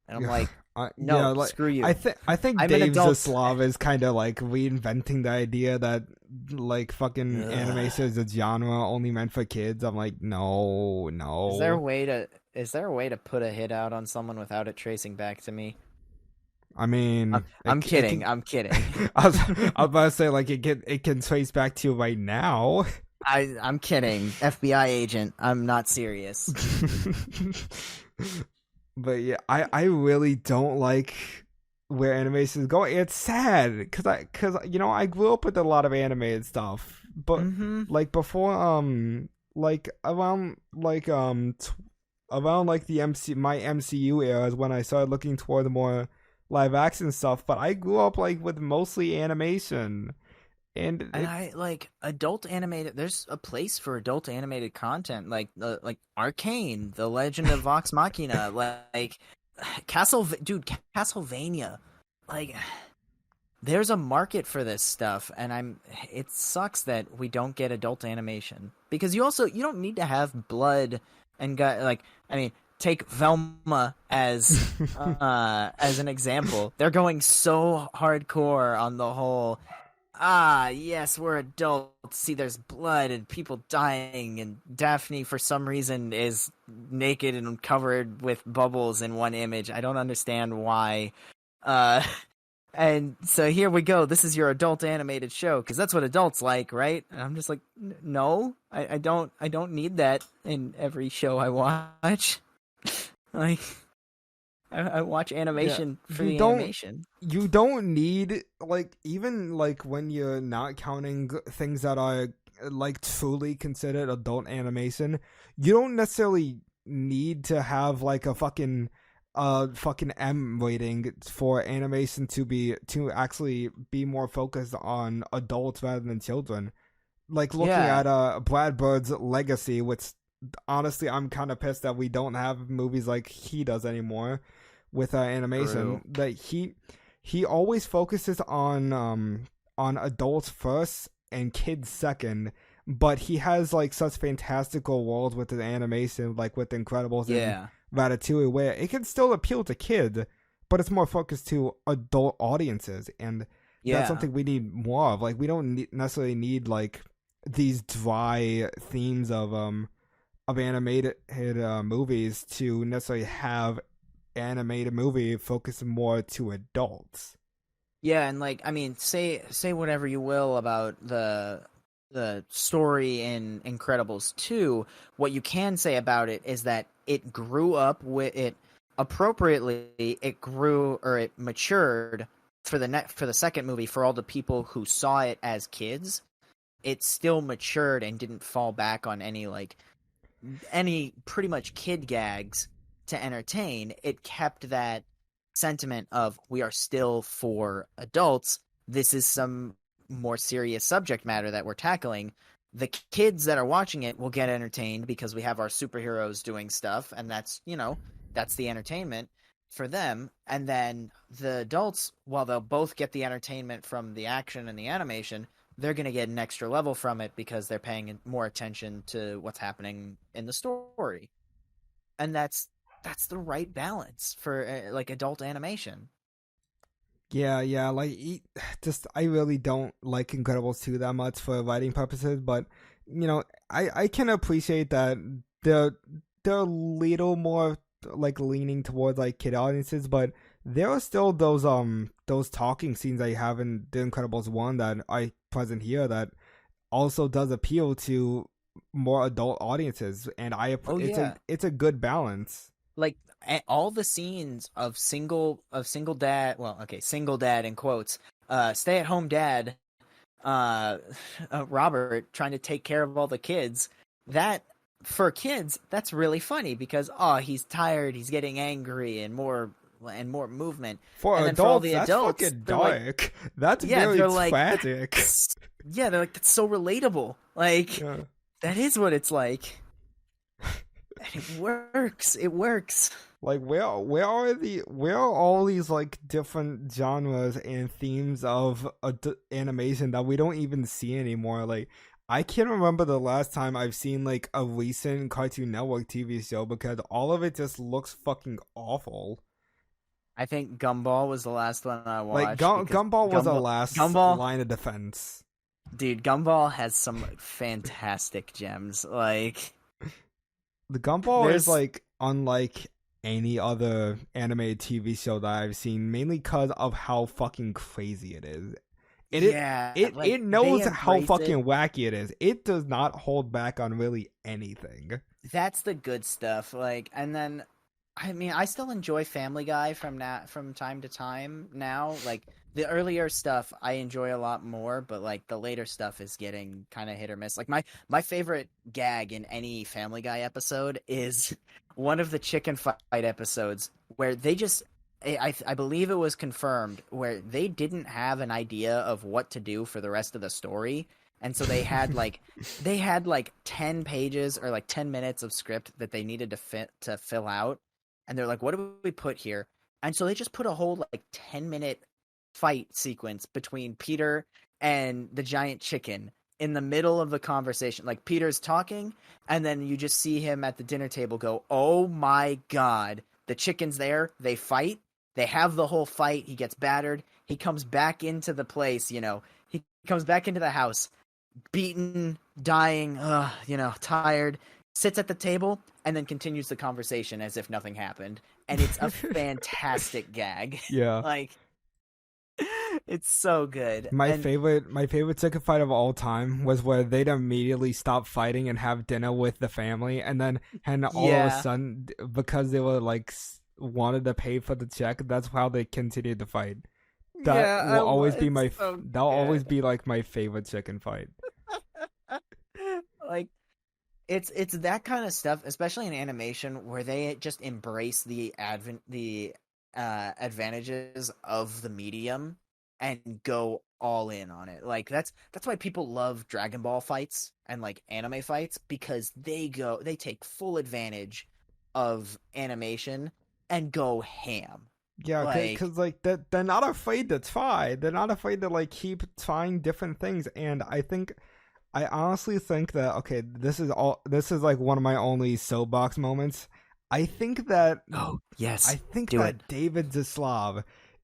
and I'm like, Yeah, no, like screw you. I think I'm an Dave adult. Zaslav is kind of like reinventing the idea that like fucking Ugh. animation is a genre only meant for kids. I'm like, no, Is there a no. way to put a hit out on someone without it tracing back to me? I mean, I'm it kidding. can. I'm kidding. I was about to say like it can trace back to you right now. I'm kidding. FBI agent. I'm not serious. But yeah, I really don't like where animation is going. It's sad because you know I grew up with a lot of animated stuff, but Mm-hmm. like before like around around like the my MCU era is when I started looking toward the more live action stuff. But I grew up like with mostly animation, and And I like adult animated. There's a place for adult animated content, like Arcane, The Legend of Vox Machina, like Castlevania. Like, there's a market for this stuff, and it sucks that we don't get adult animation because you don't need to have blood and gut. Like, I mean, take Velma as an example. They're going so hardcore on the whole. Ah, yes, we're adults. See, there's blood and people dying, and Daphne, for some reason, is naked and covered with bubbles in one image. I don't understand why. Uh, and so here we go. This is your adult animated show because that's what adults like, right? And I'm just like, no, I don't need that in every show I watch. Like, I watch yeah, animation for the animation. you don't need like even like when you're not counting things that are like truly considered adult animation, you don't necessarily need to have like a fucking M rating for animation to actually be more focused on adults rather than children. Like looking Yeah, at Brad Bird's Legacy, which honestly I'm kind of pissed that we don't have movies like he does anymore with animation. true. That he always focuses on adults first and kids second, but he has like such fantastical worlds with his animation, like with Incredibles and Yeah. Ratatouille, where it can still appeal to kids, but it's more focused to adult audiences, and that's Yeah. something we need more of. Like we don't necessarily need like these dry themes of animated movies to necessarily have animated movie focused more to adults. Yeah, and like I mean, say whatever you will about the story in Incredibles 2, what you can say about it is that it grew up with it appropriately, it grew or it matured for the second movie for all the people who saw it as kids. It still matured and didn't fall back on any pretty much kid gags to entertain. It kept that sentiment of we are still for adults. This is some more serious subject matter that we're tackling. The kids that are watching it will get entertained because we have our superheroes doing stuff, and that's the entertainment for them. And then the adults, while they'll both get the entertainment from the action and the animation, they're going to get an extra level from it because they're paying more attention to what's happening in the story. And that's the right balance for like adult animation. Yeah, like just I really don't like Incredibles 2 that much for writing purposes, but you know, I can appreciate that they're a little more like leaning towards like kid audiences, but there are still those talking scenes that you have in The Incredibles 1 that I present here that also does appeal to more adult audiences, and Oh yeah, it's a good balance. like all the scenes of single dad. Well, okay, single dad in quotes. Stay at home dad Robert trying to take care of all the kids. That for kids, that's really funny because he's tired, he's getting angry, and more movement. For and adults, then for all the that's adults, fucking they're dark. like, That's yeah, very they're like, tragic. they're like, that's so relatable. Like, that is what it's like. And it works. It works. Like where are all these like different genres and themes of animation that we don't even see anymore? Like I can't remember the last time I've seen like a recent Cartoon Network TV show because all of it just looks fucking awful. I think Gumball was the last one I watched. Like Gumball was the last line of defense. Dude, Gumball has some fantastic gems. Like the Gumball is like unlike any other animated TV show that I've seen, mainly because of how fucking crazy it is. It knows how fucking wacky it is. It does not hold back on really anything. That's the good stuff. Like, and then, I mean, I still enjoy Family Guy from time to time now. Like, the earlier stuff I enjoy a lot more, but like the later stuff is getting kind of hit or miss. Like my favorite gag in any Family Guy episode is one of the chicken fight episodes where they just I believe it was confirmed where they didn't have an idea of what to do for the rest of the story. And so they had like 10 pages or like 10 minutes of script that they needed to fill out. And they're like, what do we put here? And so they just put a whole like 10-minute fight sequence between Peter and the giant chicken in the middle of the conversation. Like Peter's talking and then you just see him at the dinner table go, oh my god, the chicken's there, they fight, they have the whole fight, he gets battered, he comes back into the place, he comes back into the house, beaten, dying, tired, sits at the table and then continues the conversation as if nothing happened. And it's a fantastic gag. Yeah. Like, it's so good. My favorite chicken fight of all time was where they'd immediately stop fighting and have dinner with the family, and all of a sudden, because they were like wanted to pay for the check, that's how they continued the fight. That will always be that'll always be like my favorite chicken fight. Like, it's that kind of stuff, especially in animation, where they just embrace the advantages of the medium and go all in on it. Like that's why people love Dragon Ball fights and like anime fights, because they take full advantage of animation and go ham. Yeah, because like they're not afraid to try. They're not afraid to like keep trying different things. And I honestly think that this is like one of my only soapbox moments. I think that David Zaslav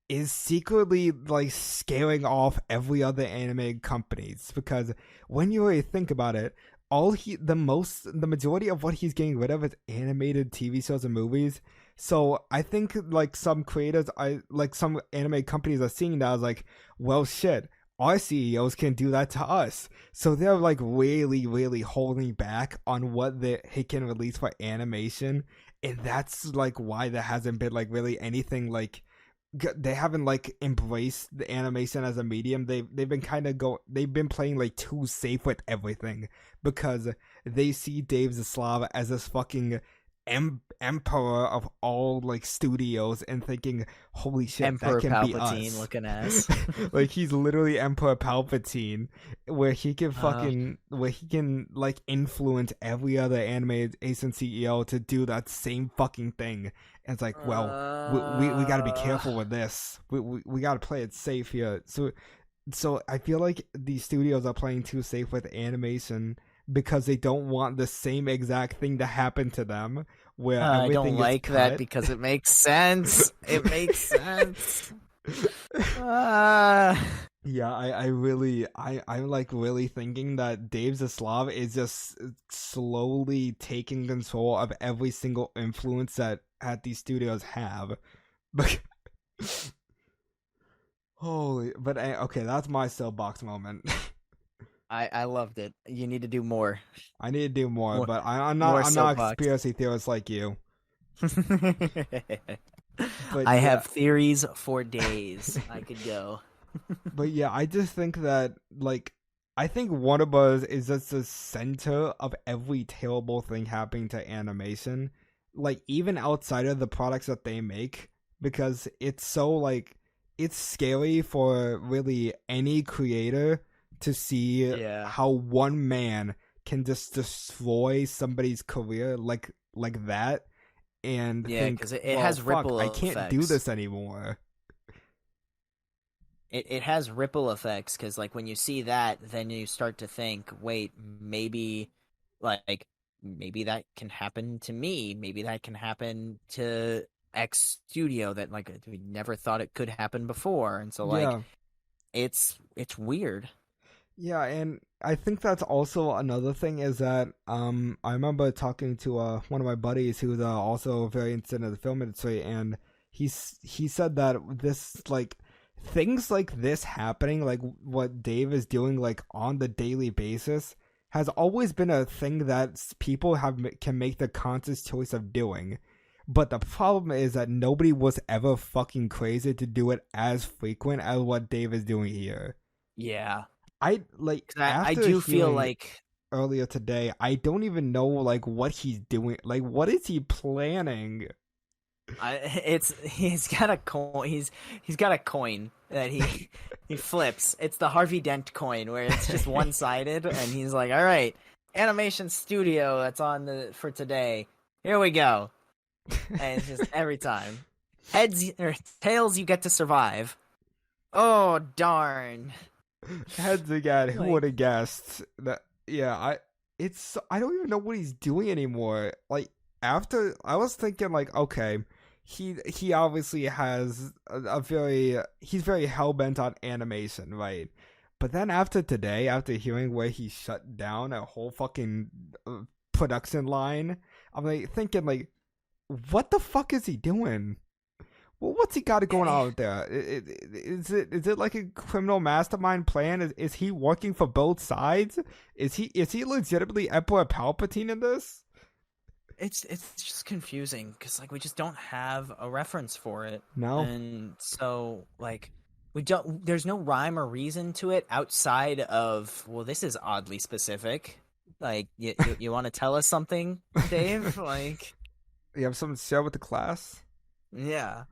is secretly like scaring off every other anime companies, because when you really think about it, the majority of what he's getting rid of is animated TV shows and movies. So I think like some anime companies are seeing that as like, well, shit, our CEOs can do that to us. So they're like really, really holding back on what he can release for animation. And that's like why there hasn't been like really anything like, they haven't like embraced the animation as a medium. They've been playing like too safe with everything, because they see Dave Zaslav as this fucking emperor of all like studios and thinking, holy shit, Emperor that can Palpatine be us. looking ass. Like he's literally Emperor Palpatine, where he can like influence every other animation CEO to do that same fucking thing. And it's like, well, we got to be careful with this. We got to play it safe here. So I feel like these studios are playing too safe with animation, because they don't want the same exact thing to happen to them, where I everything don't like that because it makes sense. It makes sense. Yeah, I'm like really thinking that Dave Zaslav is just slowly taking control of every single influence that these studios have. Okay, that's my soapbox moment. I loved it. You need to do more. I need to do more, but I'm not a conspiracy theorist like you. I have theories for days. I could go. But yeah, I just think that like I think Warner Bros. Is just the center of every terrible thing happening to animation. Like even outside of the products that they make, because it's so like it's scary for really any creator to see Yeah. how one man can just destroy somebody's career like that and Yeah, think, because it well, has fuck, I ripple can't do effects. this anymore. It has ripple effects because like when you see that, then you start to think, wait, maybe like maybe that can happen to me. Maybe that can happen to X studio that like we never thought it could happen before. And so like Yeah. it's weird. Yeah, and I think that's also another thing is that I remember talking to one of my buddies who's also very interested in the film industry, and he said that this like things like this happening, like what Dave is doing, like on the daily basis, has always been a thing that people can make the conscious choice of doing. But the problem is that nobody was ever fucking crazy to do it as frequent as what Dave is doing here. Yeah. I like 'Cause I after do feel hearing like earlier today, I don't even know like what he's doing. Like, what is he planning? it's he's got a coin. He's got a coin that he flips. It's the Harvey Dent coin where it's just one sided, and he's like, "All right, animation studio that's on the for today. Here we go." And it's just every time heads or tails, you get to survive. Oh darn! Heads again, who Like would have guessed that? Yeah, I don't even know what he's doing anymore. Like after I was thinking, like okay, he obviously has a very he's very hell bent on animation, right? But then after today, after hearing where he shut down a whole fucking production line, I'm like thinking like, what the fuck is he doing? Well, what's he got going on with there? Is it like a criminal mastermind plan? Is he working for both sides? Is he legitimately Emperor Palpatine in this? it's just confusing because like we just don't have a reference for it, No. and so like we don't. There's no rhyme or reason to it outside of well, this is oddly specific. Like you want to tell us something, Dave? Like You have something to share with the class? yeah.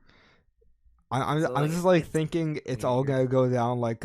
I'm So I'm like just like it's thinking it's all weird. gonna go down like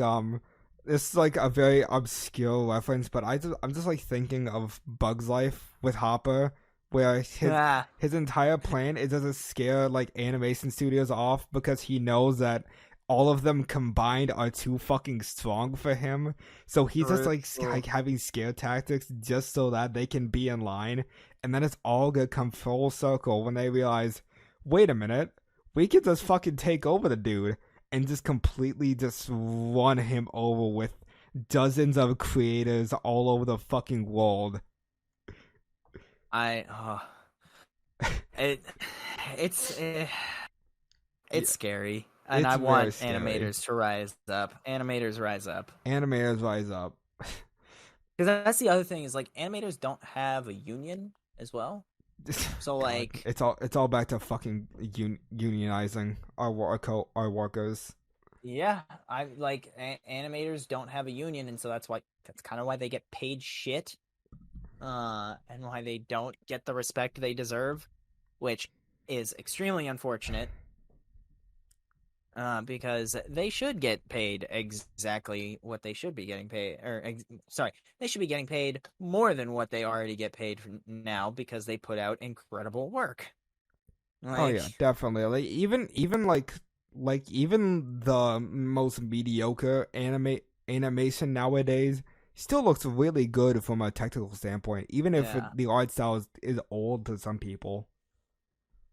this is like a very obscure reference, but I'm just like thinking of Bug's Life with Hopper, where Ah, his entire plan is to scare like animation studios off because he knows that all of them combined are too fucking strong for him. So he's just true. like having scare tactics just so that they can be in line, and then it's all gonna come full circle when they realize, wait a minute, we could just fucking take over the dude and just completely just run him over with dozens of creators all over the fucking world. I it it's Yeah, it's scary, and it's I very want scary. animators to rise up. Animators rise up. Animators rise up. Because that's the other thing is like animators don't have a union as well. So God, like it's all back to fucking unionizing our workers. yeah, I like animators don't have a union, and so that's kind of why they get paid shit, and why they don't get the respect they deserve, which is extremely unfortunate. Because they should get paid exactly what they should be getting paid, or sorry, they should be getting paid more than what they already get paid now because they put out incredible work. Oh Like, yeah, definitely. Like even the most mediocre animation nowadays still looks really good from a technical standpoint, even if yeah, the art style is old to some people.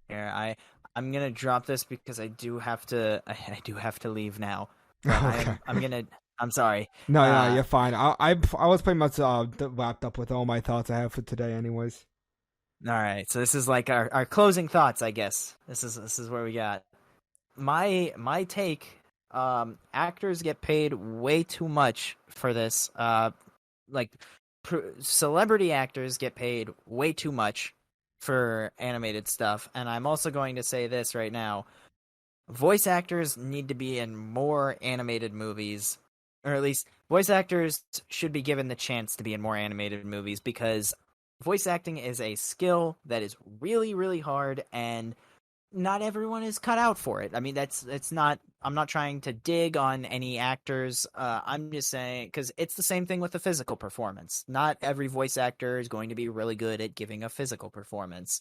here I'm gonna drop this because I do have to leave now. But Okay. I'm sorry. No, no, Uh, you're fine. I was pretty much wrapped up with all my thoughts I have for today, anyways. all right. So this is like our closing thoughts, I guess. This is where we got my take. Actors get paid way too much for this. Like celebrity actors get paid way too much for animated stuff. And I'm also going to say this right now. voice actors need to be in more animated movies, or at least voice actors should be given the chance to be in more animated movies, because voice acting is a skill that is really, really hard, and not everyone is cut out for it. I mean, it's not. I'm not trying to dig on any actors. I'm just saying, because it's the same thing with the physical performance. Not every voice actor is going to be really good at giving a physical performance,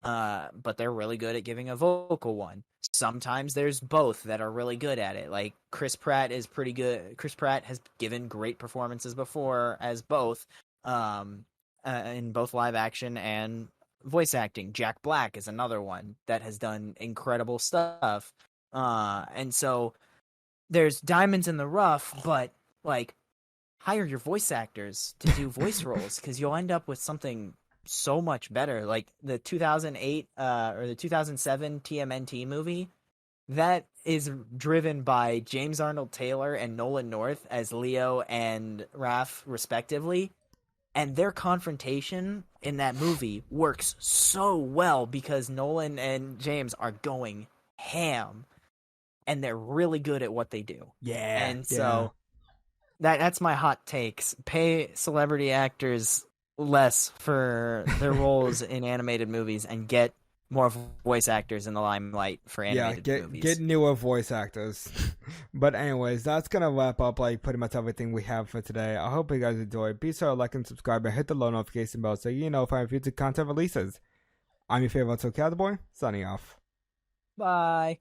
but they're really good at giving a vocal one. Sometimes there's both that are really good at it. Like Chris Pratt is pretty good. Chris Pratt has given great performances before as both, in both live action and voice acting. Jack Black is another one that has done incredible stuff. And so there's diamonds in the rough, but like hire your voice actors to do voice roles, because you'll end up with something so much better. Like the 2008 or the 2007 TMNT movie, that is driven by James Arnold Taylor and Nolan North as Leo and Raph respectively. And their confrontation in that movie works so well because Nolan and James are going ham, and they're really good at what they do. Yeah. And so that's my hot takes. Pay celebrity actors less for their roles in animated movies, and get more voice actors in the limelight for animated movies. Get newer voice actors. But anyways, that's gonna wrap up like pretty much everything we have for today. I hope you guys enjoyed. Be sure to like and subscribe and hit the little notification bell so you know if our future content releases. I'm your favorite Cowboy, signing off. Bye.